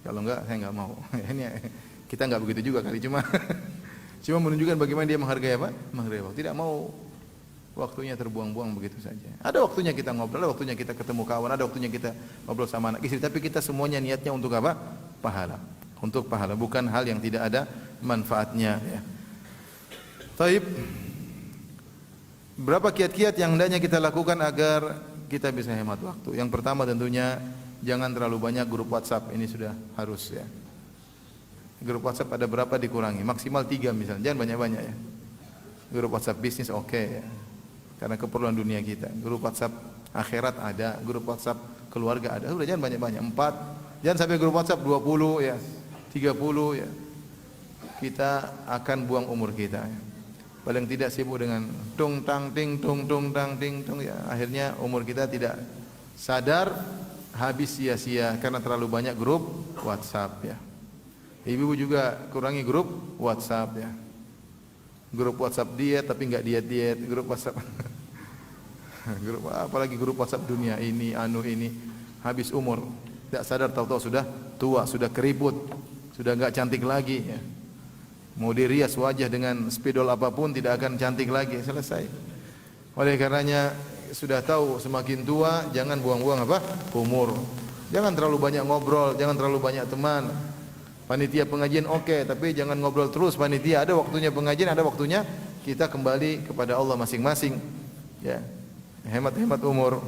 Kalau enggak saya enggak mau. Ini kita enggak begitu juga kali, cuma menunjukkan bagaimana dia menghargai apa? Menghargai waktu. Tidak mau waktunya terbuang-buang begitu saja. Ada waktunya kita ngobrol, ada waktunya kita ketemu kawan, ada waktunya kita ngobrol sama anak istri, tapi kita semuanya niatnya untuk apa? Pahala. Untuk pahala, bukan hal yang tidak ada manfaatnya ya. Taib. Berapa kiat-kiat yang hendaknya kita lakukan agar kita bisa hemat waktu? Yang pertama tentunya jangan terlalu banyak grup WhatsApp. Ini sudah harus ya. Grup WhatsApp ada berapa dikurangi? Maksimal 3 misalnya, jangan banyak-banyak ya. Grup WhatsApp bisnis oke ya. Karena keperluan dunia kita. Grup WhatsApp akhirat ada, grup WhatsApp keluarga ada. Sudah jangan banyak-banyak, 4. Jangan sampai grup WhatsApp 20 ya, 30 ya. Kita akan buang umur kita ya. Paling tidak sibuk dengan tung tang ting tung ya. Akhirnya umur kita tidak sadar habis sia-sia karena terlalu banyak grup WhatsApp ya. Ibu juga kurangi grup WhatsApp ya. Grup WhatsApp diet tapi enggak diet, grup WhatsApp grup apalagi grup WhatsApp dunia ini habis umur, tidak sadar tahu-tahu sudah tua, sudah keriput, sudah enggak cantik lagi ya. Mau dirias wajah dengan spidol apapun tidak akan cantik lagi, selesai. Oleh karenanya sudah tahu semakin tua jangan buang-buang apa? Umur. Jangan terlalu banyak ngobrol, jangan terlalu banyak teman. Panitia pengajian oke, tapi jangan ngobrol terus panitia. Ada waktunya pengajian, ada waktunya kita kembali kepada Allah masing-masing. Ya, hemat-hemat umur.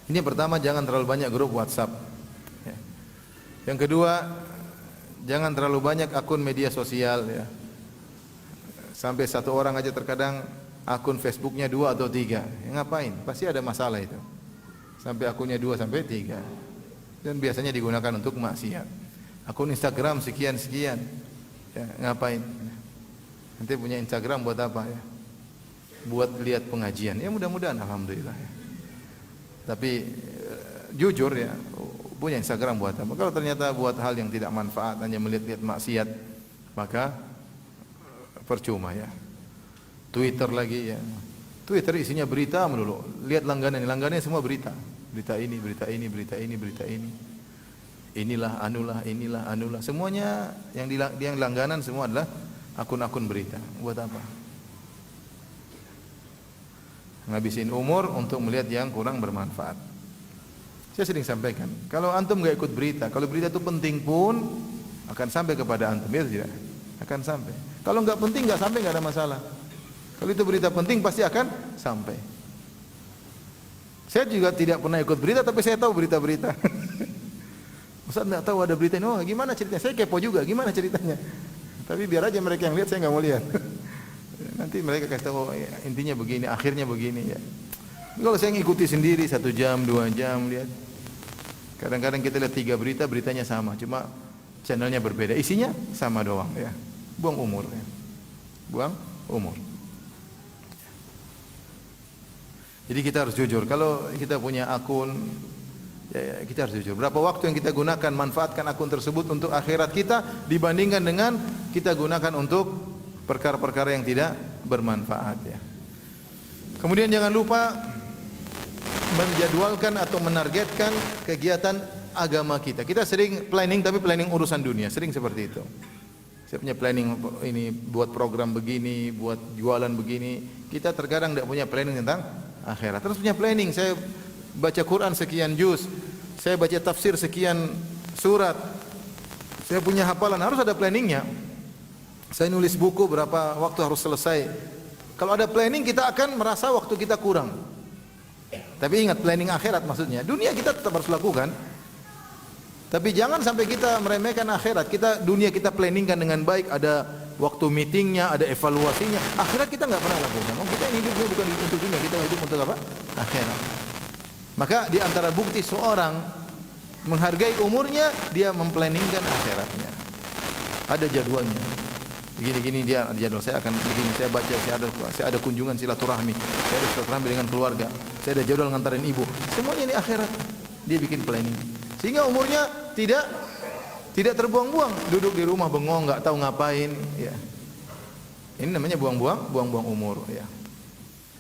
Ini pertama, jangan terlalu banyak grup WhatsApp. Ya. Yang kedua, jangan terlalu banyak akun media sosial. Ya. Sampai satu orang aja terkadang akun Facebooknya 2 atau 3. Ya, ngapain? Pasti ada masalah itu. Sampai akunnya 2 sampai 3. Dan biasanya digunakan untuk maksiat. Akun Instagram sekian-sekian. Ya, ngapain? Nanti punya Instagram buat apa ya? Buat lihat pengajian. Ya mudah-mudahan alhamdulillah ya. Tapi jujur ya, punya Instagram buat apa? Kalau ternyata buat hal yang tidak manfaat, hanya melihat-lihat maksiat, maka percuma ya. Twitter lagi ya. Twitter isinya berita melulu. Lihat langganannya semua berita. Berita ini, berita ini, berita ini, berita ini. Inilah anulah. Semuanya yang langganan semua adalah akun-akun berita. Buat apa? Ngabisin umur untuk melihat yang kurang bermanfaat. Saya sering sampaikan, kalau antum enggak ikut berita, kalau berita itu penting pun akan sampai kepada antum, ya tidak? Akan sampai. Kalau enggak penting enggak sampai, enggak ada masalah. Kalau itu berita penting pasti akan sampai. Saya juga tidak pernah ikut berita, tapi saya tahu berita-berita. Ustaz enggak tahu ada berita ini, oh gimana ceritanya? Saya kepo juga, gimana ceritanya? Tapi biar aja mereka yang lihat, saya enggak mau lihat. Nanti mereka kasih tahu intinya begini, akhirnya begini ya. Kalau saya ngikuti sendiri 1 jam, 2 jam lihat. Kadang-kadang kita lihat 3 berita, beritanya sama, cuma channelnya berbeda, isinya sama doang ya. Buang umur ya. Buang umur. Jadi kita harus jujur. Kalau kita punya akun, ya, kita harus jujur. Berapa waktu yang kita gunakan, manfaatkan akun tersebut untuk akhirat kita dibandingkan dengan kita gunakan untuk perkara-perkara yang tidak bermanfaat ya. Kemudian jangan lupa menjadwalkan atau menargetkan kegiatan agama kita. Kita sering planning tapi planning urusan dunia, sering seperti itu. Saya punya planning ini buat program begini, buat jualan begini. Kita terkadang tidak punya planning tentang akhirat. Terus punya planning, saya baca Quran sekian juz, saya baca tafsir sekian surat. Saya punya hafalan, harus ada planningnya. Saya nulis buku berapa waktu harus selesai. Kalau ada planning kita akan merasa waktu kita kurang. Tapi ingat planning akhirat maksudnya. Dunia kita tetap harus lakukan. Tapi jangan sampai kita meremehkan akhirat. Dunia kita planningkan dengan baik, ada waktu meetingnya, ada evaluasinya. Akhirat kita enggak pernah lakukan. Kita hidupnya bukan untuk dunia, kita hidup untuk apa? Akhirat. Maka di antara bukti seorang menghargai umurnya, dia memplanningkan akhiratnya. Ada jadwalnya. Begini-gini dia jadwal, saya akan begini, saya baca, saya ada kunjungan silaturahmi, saya ada silaturahmi dengan keluarga, saya ada jadwal ngantarin ibu, semuanya ini akhirat. Dia bikin planning, sehingga umurnya tidak terbuang-buang, duduk di rumah bengong, nggak tahu ngapain. Ya, ini namanya buang-buang umur. Ya.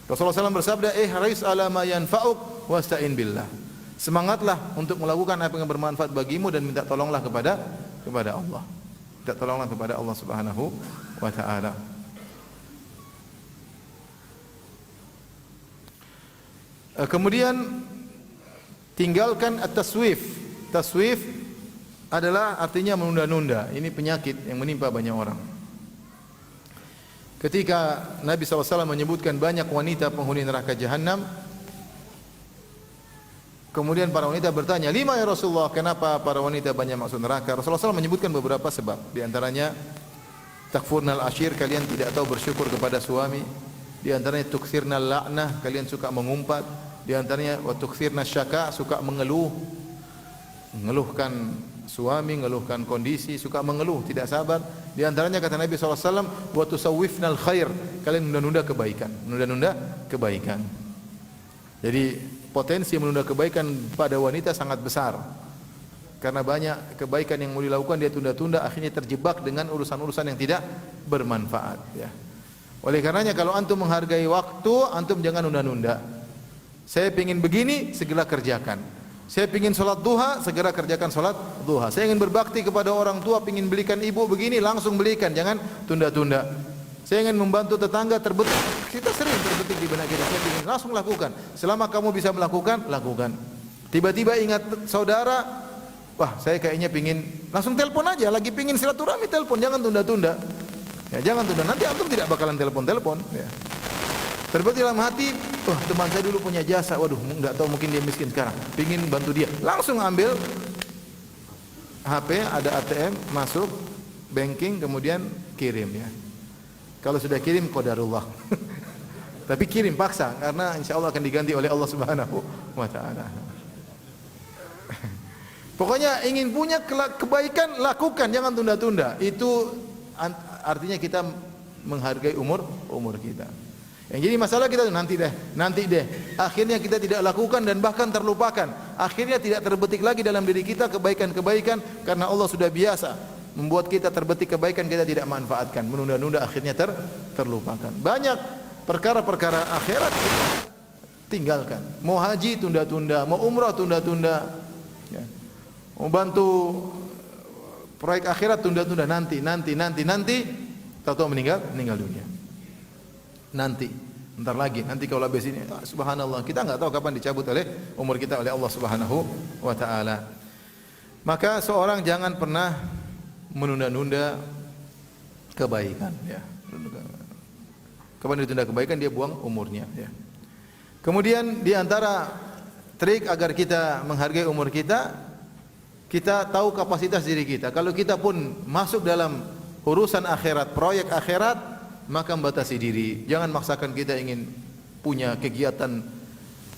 Rasulullah SAW bersabda, haris ala ma yanfa'uk wasta'in billah. Semangatlah untuk melakukan apa yang bermanfaat bagimu dan minta tolonglah kepada Allah. Minta tolonglah kepada Allah Subhanahu wa taala. Kemudian tinggalkan at-taswif. Taswif adalah artinya menunda-nunda. Ini penyakit yang menimpa banyak orang. Ketika Nabi SAW menyebutkan banyak wanita penghuni neraka Jahannam, kemudian para wanita bertanya, "Lima ya Rasulullah, kenapa para wanita banyak masuk neraka?" Rasulullah SAW menyebutkan beberapa sebab. Di antaranya takfurnal ashir, kalian tidak tahu bersyukur kepada suami. Di antaranya tukthirnal la'nah, kalian suka mengumpat. Di antaranya wa tukthirnas syaka, suka mengeluhkan suami, mengeluhkan kondisi, suka mengeluh, tidak sabar. Di antaranya kata Nabi SAW, wa tusawwifnal khair, kalian menunda-nunda kebaikan. Jadi potensi menunda kebaikan pada wanita sangat besar. Karena banyak kebaikan yang mau dilakukan dia tunda-tunda, akhirnya terjebak dengan urusan-urusan yang tidak bermanfaat ya. Oleh karenanya kalau antum menghargai waktu, antum jangan nunda-nunda. Saya ingin begini, segera kerjakan. Saya ingin salat duha, segera kerjakan salat duha. Saya ingin berbakti kepada orang tua, ingin belikan ibu begini, langsung belikan, jangan tunda-tunda. Saya ingin membantu tetangga terbetik. Kita sering terbetik di benak kita. Saya ingin langsung lakukan. Selama kamu bisa melakukan, lakukan. Tiba-tiba ingat saudara, wah saya kayaknya pingin, langsung telepon aja. Lagi pingin silaturahmi, telepon, jangan tunda-tunda. Ya jangan tunda. Nanti antum tidak bakalan telepon. Ya. Terbetik dalam hati, wah teman saya dulu punya jasa, waduh nggak tahu mungkin dia miskin sekarang, pingin bantu dia. Langsung ambil HP, ada ATM, masuk banking, kemudian kirim ya. Kalau sudah kirim qadarullah. Tapi kirim paksa karena insya Allah akan diganti oleh Allah Subhanahu wa taala. Pokoknya ingin punya kebaikan lakukan, jangan tunda-tunda. Itu artinya kita menghargai umur kita. Yang jadi masalah kita nanti deh. Akhirnya kita tidak lakukan dan bahkan terlupakan. Akhirnya tidak terbetik lagi dalam diri kita kebaikan-kebaikan karena Allah sudah biasa membuat kita terbetik kebaikan, kita tidak manfaatkan, menunda-nunda, akhirnya terlupakan. Banyak perkara-perkara akhirat kita tinggalkan. Mau haji tunda-tunda, mau umrah tunda-tunda, ya. Mau bantu proyek akhirat tunda-tunda, nanti. Tahu-tahu meninggal dunia. Nanti, bentar lagi, nanti kalau habis ini, subhanallah, kita enggak tahu kapan dicabut oleh umur kita oleh Allah Subhanahu wa taala. Maka seorang jangan pernah menunda-nunda kebaikan, ya. Kapan ditunda kebaikan, dia buang umurnya, ya. Kemudian di antara trik agar kita menghargai umur kita tahu kapasitas diri kita. Kalau kita pun masuk dalam urusan akhirat, proyek akhirat, maka membatasi diri. Jangan maksakan kita ingin punya kegiatan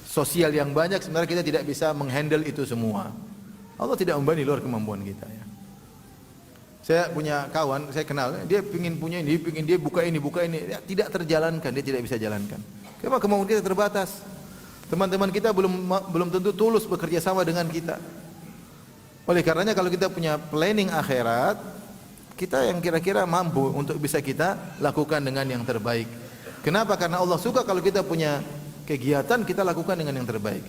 sosial yang banyak, sebenarnya kita tidak bisa menghandle itu semua. Allah tidak membebani luar kemampuan kita, ya. Saya punya kawan, saya kenal, dia ingin punya ini, ingin dia buka ini, ya, tidak terjalankan, dia tidak bisa jalankan. Karena kemampuan kita terbatas. Teman-teman kita belum tentu tulus bekerja sama dengan kita. Oleh karenanya kalau kita punya planning akhirat, kita yang kira-kira mampu untuk bisa kita lakukan dengan yang terbaik. Kenapa? Karena Allah suka kalau kita punya kegiatan, kita lakukan dengan yang terbaik.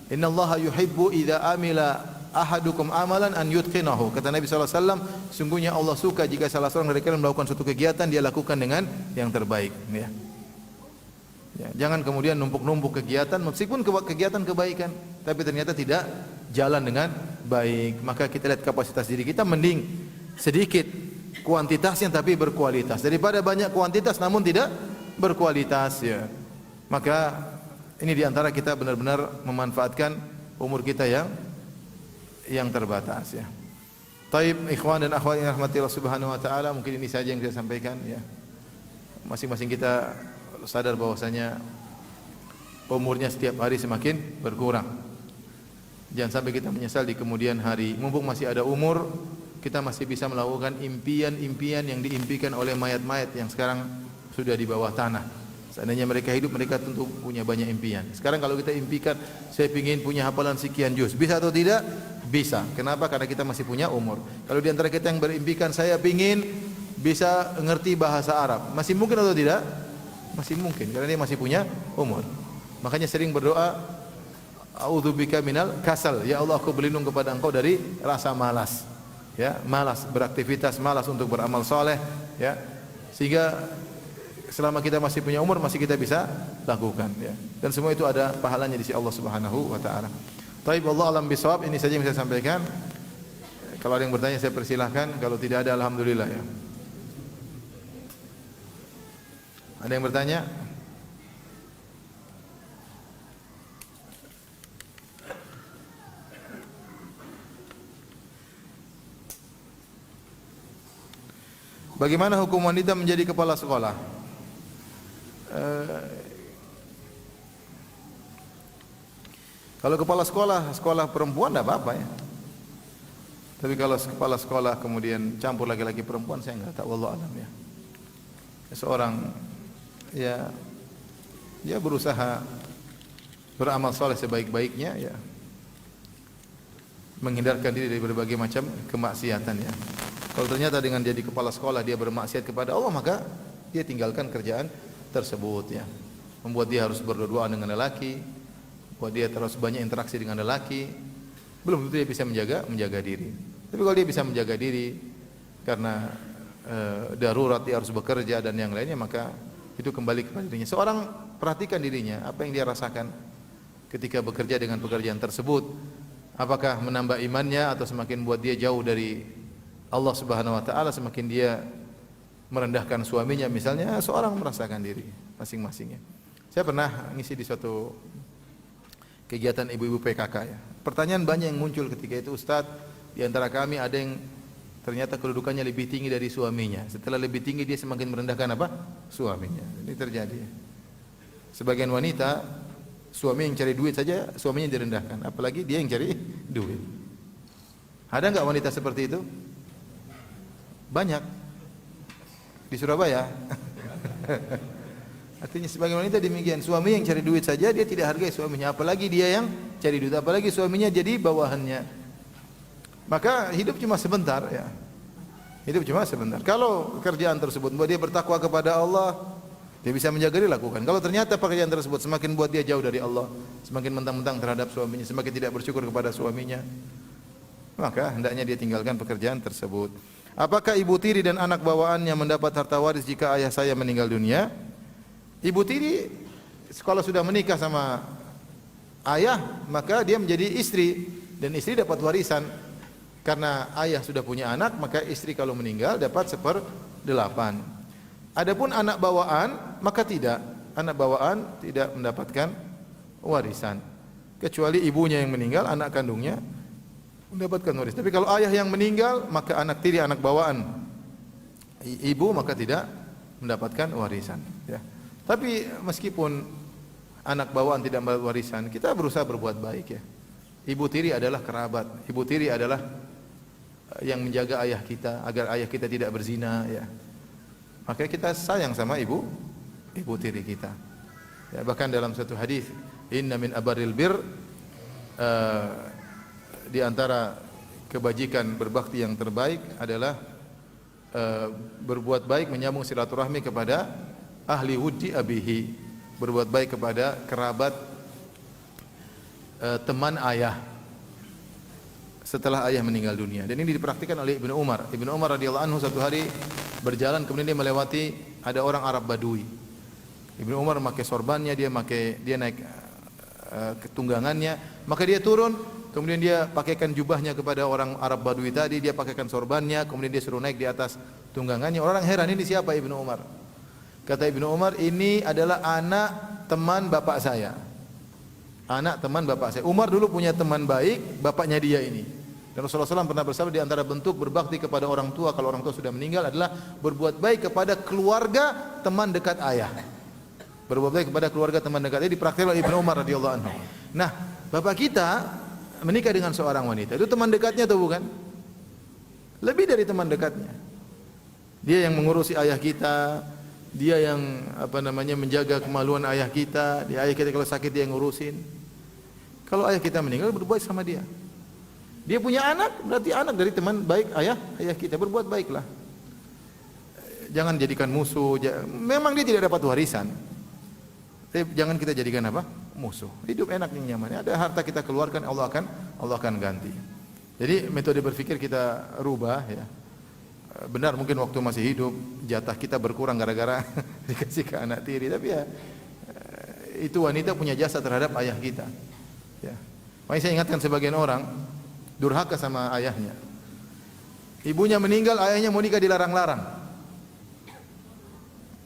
Innallaha yuhibbu idza amila ahadukum amalan an yutqinahu. Kata Nabi SAW, sungguhnya Allah suka jika salah seorang dari kalian melakukan suatu kegiatan, dia lakukan dengan yang terbaik, ya. Ya, jangan kemudian numpuk-numpuk kegiatan, meskipun kegiatan kebaikan, tapi ternyata tidak jalan dengan baik. Maka kita lihat kapasitas diri kita, mending sedikit kuantitasnya tapi berkualitas daripada banyak kuantitas namun tidak berkualitas, ya. Maka ini diantara kita benar-benar memanfaatkan umur kita yang terbatas, ya. Taib, ikhwan dan akhwat yang rahmati Allah Subhanahu wa taala, mungkin ini saja yang saya sampaikan, ya. Masing-masing kita sadar bahwasanya umurnya setiap hari semakin berkurang. Jangan sampai kita menyesal di kemudian hari. Mumpung masih ada umur, kita masih bisa melakukan impian-impian yang diimpikan oleh mayat-mayat yang sekarang sudah di bawah tanah. Seandainya mereka hidup, mereka tentu punya banyak impian. Sekarang kalau kita impikan, saya ingin punya hafalan sekian juz, bisa atau tidak? Bisa. Kenapa? Karena kita masih punya umur. Kalau di antara kita yang berimpikan, saya ingin bisa ngerti bahasa Arab, masih mungkin atau tidak? Masih mungkin, karena dia masih punya umur. Makanya sering berdoa, a'udzubika minal kasal, ya Allah, aku berlindung kepada Engkau dari rasa malas. Ya, malas beraktivitas, malas untuk beramal soleh, ya. Sehingga selama kita masih punya umur, masih kita bisa lakukan, ya. Dan semua itu ada pahalanya di sisi Allah Subhanahu wa taala. Taib, Allah alam bisawab, ini saja yang saya sampaikan. Kalau ada yang bertanya saya persilahkan, kalau tidak ada alhamdulillah, ya. Ada yang bertanya? Bagaimana hukum wanita menjadi kepala sekolah? Kalau kepala sekolah perempuan tidak apa-apa, ya. Tapi kalau kepala sekolah kemudian campur laki-laki perempuan, saya enggak tahu, wallahu alam, ya. Seorang dia berusaha beramal soleh sebaik-baiknya, ya, menghindarkan diri dari berbagai macam kemaksiatan, ya. Kalau ternyata dengan jadi kepala sekolah dia bermaksiat kepada Allah, maka dia tinggalkan kerjaan tersebut, ya. Membuat dia harus berdoa dengan lelaki, buat dia terus banyak interaksi dengan lelaki, belum tentu dia bisa menjaga diri. Tapi kalau dia bisa menjaga diri karena darurat, dia harus bekerja dan yang lainnya, maka itu kembali kepada dirinya. Seorang perhatikan dirinya, apa yang dia rasakan ketika bekerja dengan pekerjaan tersebut. Apakah menambah imannya atau semakin buat dia jauh dari Allah Subhanahu wa taala, semakin dia merendahkan suaminya misalnya. Seorang merasakan diri masing-masingnya. Saya pernah ngisi di suatu kegiatan ibu-ibu PKK, ya. Pertanyaan banyak yang muncul ketika itu, Ustaz, di antara kami ada yang ternyata kedudukannya lebih tinggi dari suaminya. Setelah lebih tinggi dia semakin merendahkan apa? Suaminya. Ini terjadi. Sebagian wanita, suami yang cari duit saja suaminya direndahkan, apalagi dia yang cari duit. Ada enggak wanita seperti itu? Banyak. di Surabaya. Artinya sebagai wanita demikian, suami yang cari duit saja dia tidak hargai suaminya, apalagi dia yang cari duit, apalagi suaminya jadi bawahannya. Maka hidup cuma sebentar ya. Hidup cuma sebentar. Kalau pekerjaan tersebut buat dia bertakwa kepada Allah, dia bisa menjaga dia lakukan. Kalau ternyata pekerjaan tersebut semakin buat dia jauh dari Allah, semakin mentang-mentang terhadap suaminya, semakin tidak bersyukur kepada suaminya, maka hendaknya dia tinggalkan pekerjaan tersebut. Apakah ibu tiri dan anak bawaannya mendapat harta waris jika ayah saya meninggal dunia? Ibu tiri kalau sudah menikah sama ayah, maka dia menjadi istri dan istri dapat warisan. Karena ayah sudah punya anak, maka istri kalau meninggal dapat 1/8. Adapun anak bawaan, maka tidak. Anak bawaan tidak mendapatkan warisan. Kecuali ibunya yang meninggal, anak kandungnya mendapatkan warisan. Tapi kalau ayah yang meninggal, maka anak tiri, anak bawaan ibu, maka tidak mendapatkan warisan. Ya. Tapi meskipun anak bawaan tidak mendapat warisan, kita berusaha berbuat baik ya. Ibu tiri adalah kerabat. Ibu tiri adalah yang menjaga ayah kita agar ayah kita tidak berzina ya. Maka kita sayang sama ibu tiri kita. Ya, bahkan dalam satu hadis, inna min abaril bir, di antara kebajikan berbakti yang terbaik adalah berbuat baik menyambung silaturahmi kepada ahli wuddi abihi, berbuat baik kepada kerabat teman ayah setelah ayah meninggal dunia. Dan ini dipraktikkan oleh Ibnu Umar. Ibnu Umar radhiyallahu anhu satu hari berjalan, kemudian dia melewati ada orang Arab Badui. Ibnu Umar memakai sorbannya, dia naik ketunggangannya, maka dia turun, kemudian dia pakaikan jubahnya kepada orang Arab Badui tadi, dia pakaikan sorbannya, kemudian dia suruh naik di atas tunggangannya. Orang heran, ini siapa Ibnu Umar? Kata Ibnu Umar, ini adalah anak teman bapak saya. Anak teman bapak saya. Umar dulu punya teman baik, bapaknya dia ini. Dan Rasulullah SAW pernah bersabda, di antara bentuk berbakti kepada orang tua kalau orang tua sudah meninggal adalah berbuat baik kepada keluarga teman dekat ayah. Berbuat baik kepada keluarga teman dekat ayah dipraktikkan oleh Ibnu Umar radhiyallahu anhu. Nah, bapak kita menikah dengan seorang wanita, itu teman dekatnya atau bukan? Lebih dari teman dekatnya. Dia yang mengurusi ayah kita, dia yang menjaga kemaluan ayah kita. Ayah kita kalau sakit dia yang ngurusin. Kalau ayah kita meninggal, berbuat sama dia. Dia punya anak, berarti anak dari teman baik ayah kita, berbuat baiklah. Jangan jadikan musuh. Memang dia tidak dapat warisan, tapi jangan kita jadikan musuh. Hidup enak yang nyaman. Ada harta kita keluarkan, Allah akan ganti. Jadi metode berpikir kita rubah ya. Benar mungkin waktu masih hidup jatah kita berkurang gara-gara dikasih ke anak tiri, tapi ya itu wanita punya jasa terhadap ayah kita. Ya. Makanya saya ingatkan sebagian orang durhaka sama ayahnya. Ibunya meninggal, ayahnya mau nikah dilarang-larang.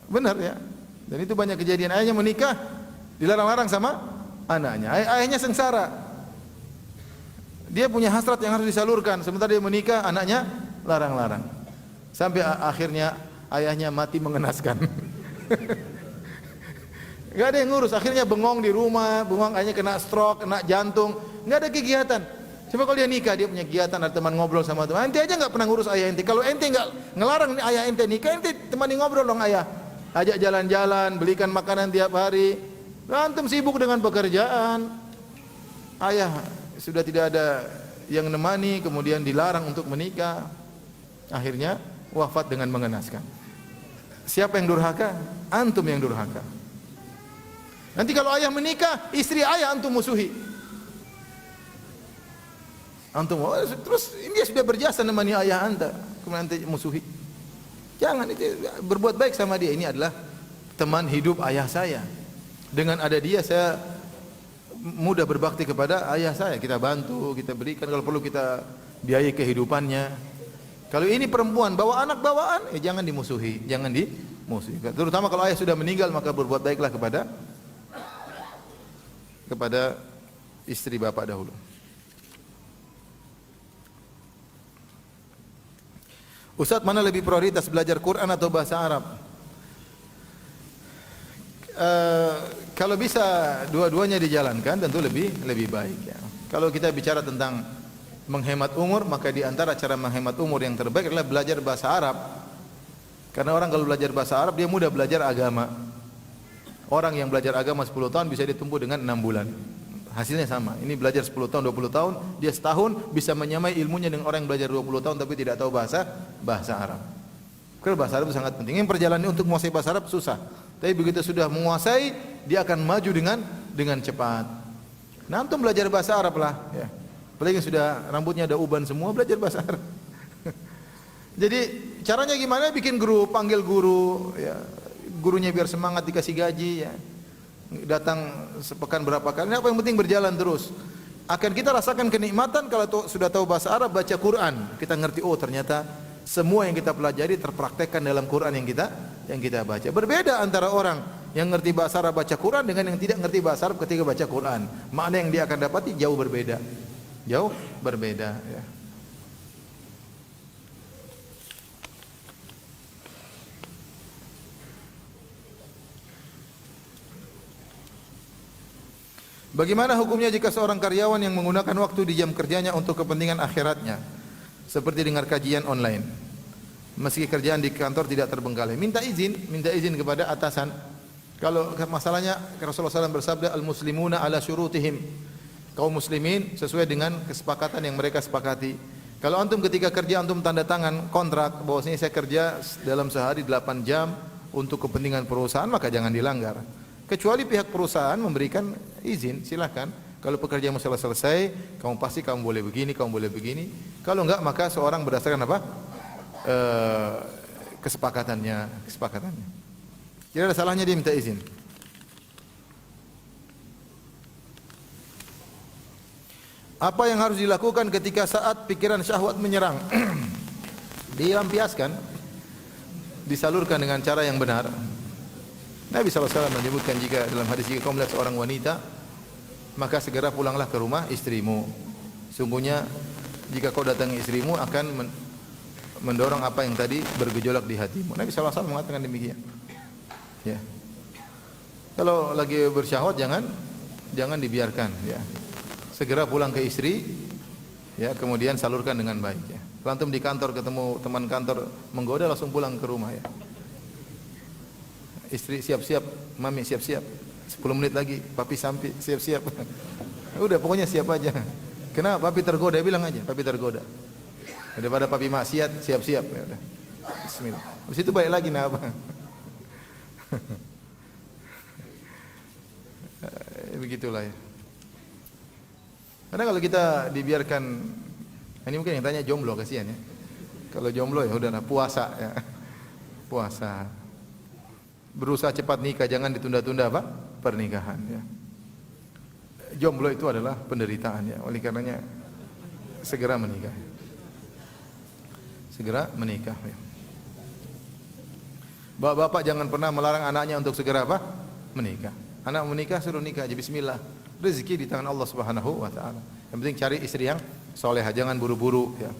Benar ya. Dan itu banyak kejadian, ayahnya menikah dilarang-larang sama anaknya. Ayahnya sengsara. Dia punya hasrat yang harus disalurkan, sementara dia menikah, anaknya larang-larang. Sampai akhirnya ayahnya mati mengenaskan. Gak ada yang ngurus, akhirnya bengong di rumah, ayahnya kena stroke, kena jantung, gak ada kegiatan. Coba kalau dia nikah, dia punya kegiatan, ada teman ngobrol sama teman. Ente aja gak pernah ngurus ayah ente. Kalau ente gak ngelarang ayah ente nikah, ente temani ngobrol dong ayah. Ajak jalan-jalan, belikan makanan tiap hari. Antum sibuk dengan pekerjaan. Ayah sudah tidak ada yang nemani, kemudian dilarang untuk menikah. Akhirnya wafat dengan mengenaskan. Siapa yang durhaka? Antum yang durhaka. Nanti kalau ayah menikah, istri ayah antum musuhi. Antum terus ini dia sudah berjasa nemani ayah anda, kemudian anda musuhi. Jangan, itu berbuat baik sama dia. Ini adalah teman hidup ayah saya. Dengan ada dia saya mudah berbakti kepada ayah saya. Kita bantu, kita berikan, kalau perlu kita biayai kehidupannya. Kalau ini perempuan bawa anak bawaan, jangan dimusuhi, jangan dimusuhi. Terutama kalau ayah sudah meninggal, maka berbuat baiklah kepada istri bapak dahulu. Ustaz, mana lebih prioritas, belajar Quran atau bahasa Arab? Kalau bisa dua-duanya dijalankan tentu lebih baik ya. Kalau kita bicara tentang menghemat umur, maka di antara cara menghemat umur yang terbaik adalah belajar bahasa Arab. Karena orang kalau belajar bahasa Arab dia mudah belajar agama. Orang yang belajar agama 10 tahun bisa ditempuh dengan 6 bulan. Hasilnya sama. Ini belajar 10 tahun, 20 tahun, dia setahun bisa menyamai ilmunya dengan orang yang belajar 20 tahun tapi tidak tahu bahasa Arab. Karena bahasa Arab itu sangat penting. Yang perjalanan untuk menguasai bahasa Arab susah. Tapi begitu sudah menguasai, dia akan maju dengan cepat. Nah, antum belajar bahasa Arab lah, ya. Apalagi yang sudah rambutnya ada uban semua, belajar bahasa Arab. Jadi caranya gimana? Bikin grup, panggil guru, ya. Gurunya biar semangat, dikasih gaji, ya. Datang sepekan berapa kali. Apa yang penting berjalan terus. Akan kita rasakan kenikmatan kalau sudah tahu bahasa Arab, baca Quran. Kita ngerti, oh ternyata semua yang kita pelajari terpraktekkan dalam Quran yang kita baca. Berbeda antara orang yang ngerti bahasa Arab baca Quran dengan yang tidak ngerti bahasa Arab ketika baca Quran. Makna yang dia akan dapati jauh berbeda. Jauh berbeda, ya. Bagaimana hukumnya jika seorang karyawan yang menggunakan waktu di jam kerjanya untuk kepentingan akhiratnya, seperti dengar kajian online, meski kerjaan di kantor tidak terbengkalai? Minta izin kepada atasan. Kalau masalahnya Rasulullah SAW bersabda, al-muslimuna ala syurutihim, kaum muslimin sesuai dengan kesepakatan yang mereka sepakati. Kalau antum ketika kerja antum tanda tangan kontrak bahwasanya saya kerja dalam sehari 8 jam untuk kepentingan perusahaan, maka jangan dilanggar. Kecuali pihak perusahaan memberikan izin, silakan. Kalau pekerjaan masalah selesai, kamu pasti kamu boleh begini, kamu boleh begini. Kalau enggak, maka seorang berdasarkan apa? Kesepakatannya. Tidak ada salahnya dia minta izin. Apa yang harus dilakukan ketika saat pikiran syahwat menyerang? Dilampiaskan, disalurkan dengan cara yang benar. Nabi SAW menyebutkan jika dalam hadis jika kau melihat seorang wanita, maka segera pulanglah ke rumah istrimu. Sungguhnya jika kau datangi istrimu akan mendorong apa yang tadi bergejolak di hatimu. Nabi SAW mengatakan demikian. Ya. Kalau lagi bersyahwat jangan dibiarkan. Ya. Segera pulang ke istri. Ya, kemudian salurkan dengan baik. Ya. Kalau antum di kantor ketemu teman kantor menggoda, langsung pulang ke rumah. Ya. Istri siap-siap, mami siap-siap. 10 menit lagi, papi sampai siap-siap. Udah pokoknya siap aja. Kenapa papi tergoda? Bilang aja, papi tergoda. Daripada papi maksiat, siap-siap. Ya udah. Bismillah. Habis itu balik lagi nah apa? Begitulah ya. Karena kalau kita dibiarkan, ini mungkin yang tanya jomblo, kasihan ya. Kalau jomblo ya udahlah puasa ya. Puasa. Berusaha cepat nikah, jangan ditunda-tunda apa? Pernikahan ya. Jomblo itu adalah penderitaan ya. Oleh karenanya segera menikah. Segera menikah ya. Bapak-bapak jangan pernah melarang anaknya untuk segera apa? Menikah. Anak menikah suruh nikah aja, bismillah. Rezeki di tangan Allah Subhanahu wa taala. Yang penting cari istri yang salehah, jangan buru-buru ya.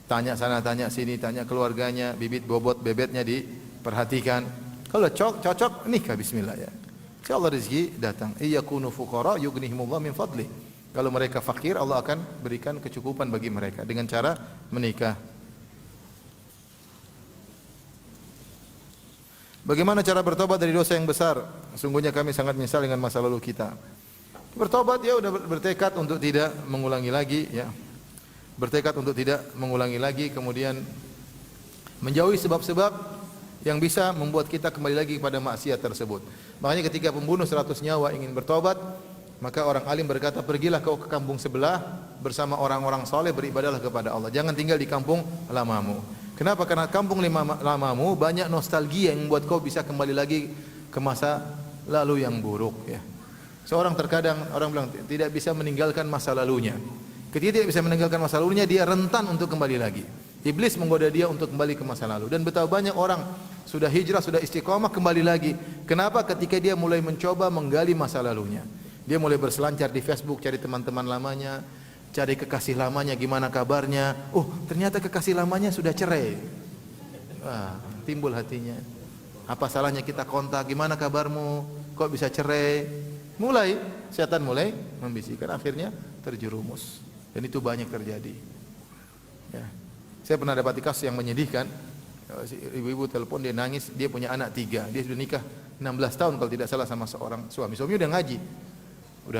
Tanya sana, tanya sini, tanya keluarganya, bibit bobot bebetnya diperhatikan. Kalau cocok nikah, bismillah ya. Insyaallah rezeki datang. Iyakunu fuqara yughnihimullah min fadli. Kalau mereka fakir, Allah akan berikan kecukupan bagi mereka dengan cara menikah. Bagaimana cara bertobat dari dosa yang besar? Sungguhnya kami sangat menyesal dengan masa lalu kita. Bertobat ya udah bertekad untuk tidak mengulangi lagi ya. Bertekad untuk tidak mengulangi lagi, kemudian menjauhi sebab-sebab yang bisa membuat kita kembali lagi kepada maksiat tersebut. Makanya ketika pembunuh 100 nyawa ingin bertobat, maka orang alim berkata, pergilah kau ke kampung sebelah bersama orang-orang soleh, beribadahlah kepada Allah. Jangan tinggal di kampung lamamu. Kenapa? Karena kampung lamamu banyak nostalgia yang membuat kau bisa kembali lagi ke masa lalu yang buruk. Ya. Seorang terkadang orang bilang tidak bisa meninggalkan masa lalunya. Ketika tidak bisa meninggalkan masa lalunya, dia rentan untuk kembali lagi. Iblis menggoda dia untuk kembali ke masa lalu. Dan betapa banyak orang sudah hijrah, sudah istiqomah, kembali lagi. Kenapa? Ketika dia mulai mencoba menggali masa lalunya. Dia mulai berselancar di Facebook, cari teman-teman lamanya, cari kekasih lamanya, gimana kabarnya. Oh, ternyata kekasih lamanya sudah cerai. Wah, timbul hatinya. Apa salahnya kita kontak, gimana kabarmu? Kok bisa cerai? Mulai, setan mulai membisikkan, akhirnya terjerumus. Dan itu banyak terjadi. Ya. Saya pernah dapat kasus yang menyedihkan. Ibu-ibu telepon dia nangis, dia punya anak 3, dia sudah nikah 16 tahun kalau tidak salah sama seorang suami. Suaminya udah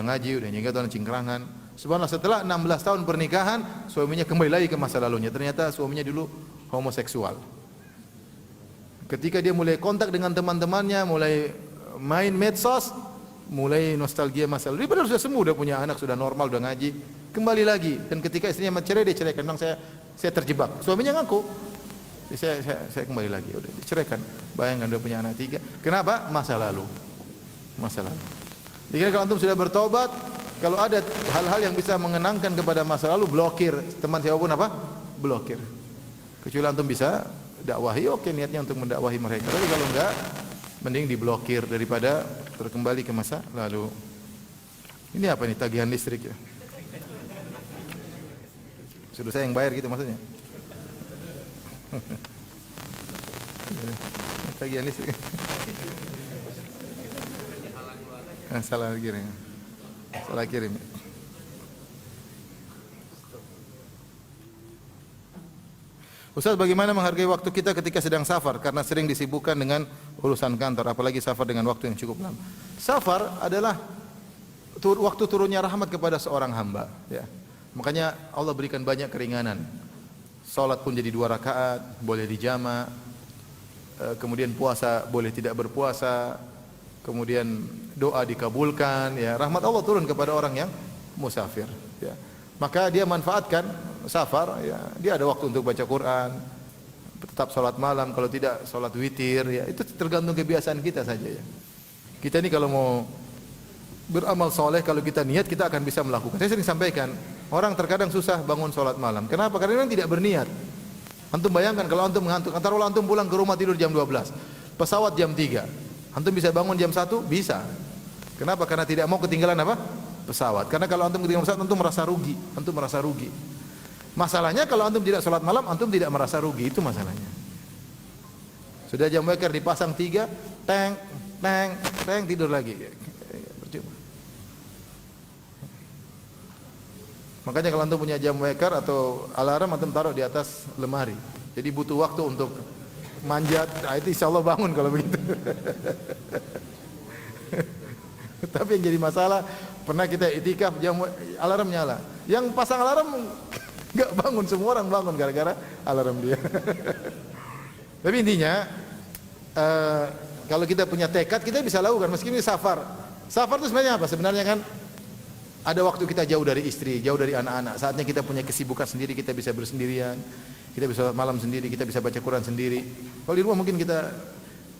ngaji, udah nyengketan cingkrangan. Subhanallah, setelah 16 tahun pernikahan, suaminya kembali lagi ke masa lalunya. Ternyata suaminya dulu homoseksual. Ketika dia mulai kontak dengan teman-temannya, mulai main medsos, mulai nostalgia masa lalu. Dia padahal sudah sembuh, udah punya anak, sudah normal, udah ngaji, kembali lagi. Dan ketika istrinya mencerai, dia ceraikan. Bilang, saya terjebak. Suaminya ngaku, saya kembali lagi. Udah diceraikan. Bayangkan udah punya anak 3. Kenapa? Masa lalu. Jadi kalau antum sudah bertobat, kalau ada hal-hal yang bisa mengenangkan kepada masa lalu, blokir. Teman siapapun apa? Blokir. Kecuali antum bisa dakwahi, oke, niatnya untuk mendakwahi mereka. Tapi kalau enggak, mending diblokir daripada terkembali ke masa lalu. Ini apa nih, tagihan listrik ya? Sudah saya yang bayar gitu maksudnya? Tagihan listrik. Salah kirim. Ustaz, bagaimana menghargai waktu kita ketika sedang safar karena sering disibukkan dengan urusan kantor, apalagi safar dengan waktu yang cukup lama. Safar adalah waktu turunnya rahmat kepada seorang hamba, ya. Makanya Allah berikan banyak keringanan. Salat pun jadi 2 rakaat, boleh dijama. Kemudian puasa boleh tidak berpuasa. Kemudian doa dikabulkan, ya. Rahmat Allah turun kepada orang yang musafir, ya. Maka dia manfaatkan safar, ya. Dia ada waktu untuk baca Quran, tetap salat malam, kalau tidak salat witir, ya. Itu tergantung kebiasaan kita saja, ya. Kita ini kalau mau beramal soleh, kalau kita niat, kita akan bisa melakukan. Saya sering sampaikan, orang terkadang susah bangun salat malam. Kenapa? Karena memang tidak berniat. Antum bayangkan kalau antum mengantuk, taruhlah antum pulang ke rumah tidur jam 12, pesawat jam 3, antum bisa bangun jam 1? Bisa. Kenapa? Karena tidak mau ketinggalan apa? Pesawat. Karena kalau antum ketinggalan pesawat, antum merasa rugi. Masalahnya kalau antum tidak salat malam, antum tidak merasa rugi, itu masalahnya. Sudah jam waker dipasang 3, teng, tidur lagi. Percuma. Makanya kalau antum punya jam waker atau alarm, antum taruh di atas lemari. Jadi butuh waktu untuk manjat, nah itu insya Allah bangun kalau begitu. Tapi yang jadi masalah, pernah kita itikaf, alarm nyala. Yang pasang alarm nggak bangun, semua orang bangun gara-gara alarm dia. Tapi intinya, kalau kita punya tekad, kita bisa lakukan meskipun safar. Safar itu sebenarnya apa? Sebenarnya kan ada waktu kita jauh dari istri, jauh dari anak-anak. Saatnya kita punya kesibukan sendiri, kita bisa bersendirian, kita bisa malam sendiri, kita bisa baca Quran sendiri. Kalau di rumah mungkin kita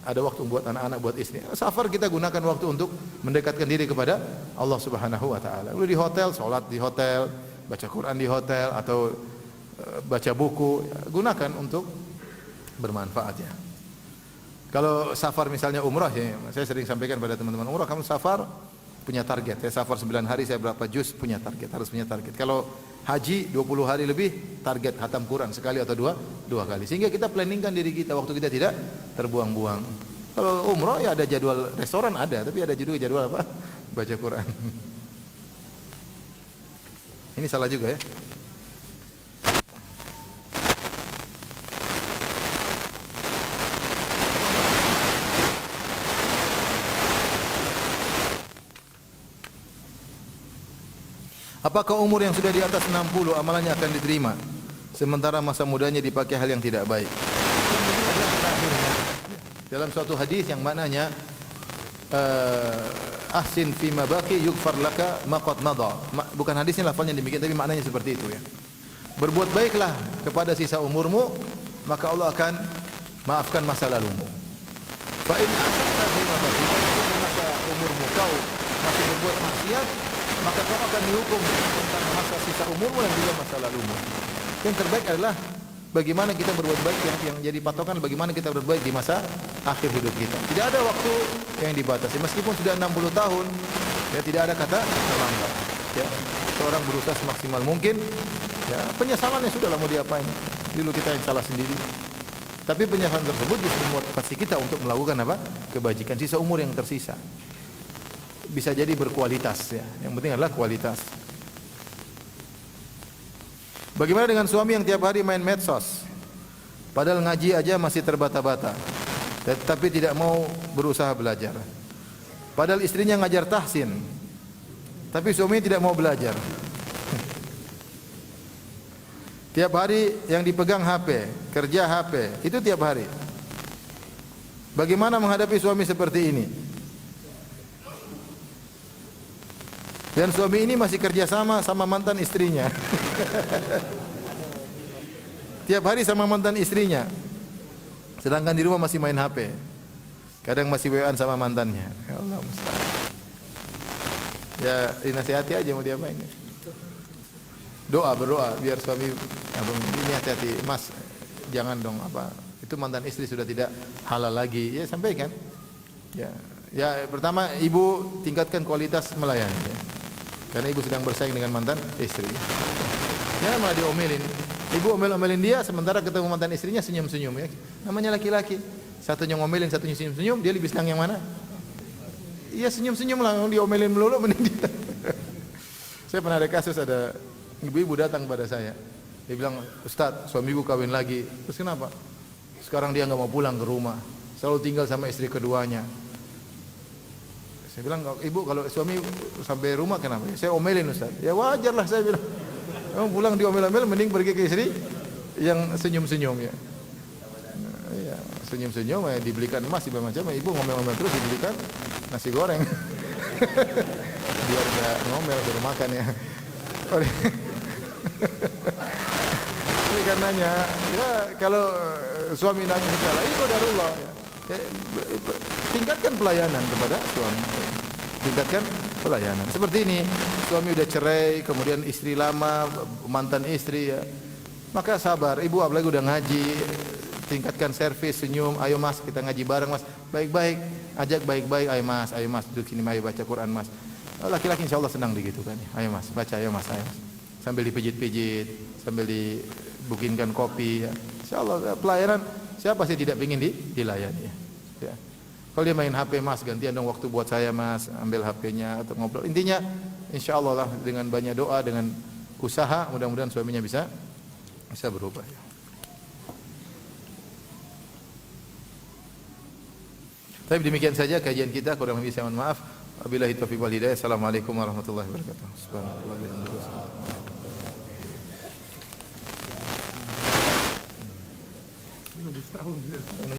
ada waktu buat anak-anak, buat istri. Safar kita gunakan waktu untuk mendekatkan diri kepada Allah Subhanahu wa taala. Lalu di hotel, salat di hotel, baca Quran di hotel, atau baca buku, ya, gunakan untuk bermanfaat, ya. Kalau safar misalnya umrah, ya, saya sering sampaikan pada teman-teman umrah, kamu safar punya target. Saya safar 9 hari, saya berapa juz, punya target, harus punya target. Kalau haji 20 hari lebih, target hatam Quran sekali atau dua kali. Sehingga kita planningkan diri kita, waktu kita tidak terbuang-buang. Kalau umrah ya ada jadwal restoran ada, tapi ada juga jadwal apa? Baca Quran. Ini salah juga, ya. Apakah umur yang sudah di atas 60 amalannya akan diterima, sementara masa mudanya dipakai hal yang tidak baik? Dalam suatu hadis yang maknanya ahsin fima baqi yughfar laka ma qad madha. Bukan hadisnya lafalnya demikian, tapi maknanya seperti itu, ya. Berbuat baiklah kepada sisa umurmu, maka Allah akan maafkan masa lalumu. Fa in asabta fima baqi, masa umurmu kau masih berbuat maksiat, maka kau akan dihukum tentang masa sisa umurmu dan juga masa lalumu. Yang terbaik adalah bagaimana kita berbuat baik, yang jadi patokan bagaimana kita berbuat baik di masa akhir hidup kita. Tidak ada waktu yang dibatasi. Meskipun sudah 60 tahun, ya, tidak ada kata terlambat. Ya, seorang berusaha semaksimal mungkin. Ya, penyesalannya sudahlah, mau diapain? Dulu kita yang salah sendiri. Tapi penyesalan tersebut justru memotivasi kita untuk melakukan apa? Kebajikan sisa umur yang tersisa. Bisa jadi berkualitas, ya. Yang penting adalah kualitas. Bagaimana dengan suami yang tiap hari main medsos? Padahal ngaji aja masih terbata-bata, tapi tidak mau berusaha belajar. Padahal istrinya ngajar tahsin, tapi suami tidak mau belajar. Tiap hari yang dipegang HP, kerja HP, itu tiap hari. Bagaimana menghadapi suami seperti ini? Dan suami ini masih kerja sama mantan istrinya. Tiap hari sama mantan istrinya. Sedangkan di rumah masih main HP. Kadang masih WA-an sama mantannya. Ya Allah musta'an. Ya dinasihati aja mau diapain. Berdoa biar suami ini hati-hati, Mas, jangan dong itu mantan istri sudah tidak halal lagi. Ya sampaikan. Ya pertama ibu tingkatkan kualitas melayani ya. Karena ibu sedang bersaing dengan mantan istri. Ya malah diomelin. Ibu omel-omelin dia sementara ketemu mantan istrinya senyum-senyum ya. Namanya laki-laki. Satunya ngomelin, satunya senyum-senyum, dia lebih senang yang mana? Iya senyum-senyum lah, diomelin melulu mending dia. Saya pernah ada kasus, ada ibu-ibu datang pada saya. Dia bilang, "Ustaz, suamiku kawin lagi." Terus kenapa? Sekarang dia enggak mau pulang ke rumah. Selalu tinggal sama istri keduanya. Saya bilang, "Ibu, kalau suami sampai rumah kenapa?" "Saya omelin, Ustaz." "Ya wajar lah," saya bilang. "Kamu pulang diomel-omel, mending pergi ke istri yang senyum-senyum ya." Ya, senyum-senyum ya, dibelikan emas macam-macam, ibu ngomel-ngomel terus dibelikan nasi goreng. Biar enggak ngomel suruh makan ya. Ini karenanya ya kalau suami nangis segala itu qadarullah ya. Tingkatkan pelayanan kepada suami. Tingkatkan pelayanan. Seperti ini, suami udah cerai, kemudian istri lama, mantan istri ya. Maka sabar, ibu apalagi udah ngaji, tingkatkan servis, senyum, ayo Mas kita ngaji bareng Mas. Baik-baik, ajak baik-baik, ayo Mas duduk sini ayo baca Quran Mas. Laki-laki insyaallah senang begitu kan. Ayo Mas, baca ayo Mas, ayo Mas. Sambil dipijit-pijit, sambil dibukinkan kopi ya. Insyaallah pelayanan siapa sih tidak ingin dilayani ya. Ya. Kalau dia main HP, Mas gantian dong waktu buat saya Mas, ambil HP-nya atau ngobrol. Intinya insyaallah lah dengan banyak doa, dengan usaha mudah-mudahan suaminya bisa berubah ya. Tapi demikian saja kajian kita, kurang lebih saya mohon maaf. Wabillahi taufiq wal hidayah. Assalamualaikum warahmatullahi wabarakatuh. Subhanallah.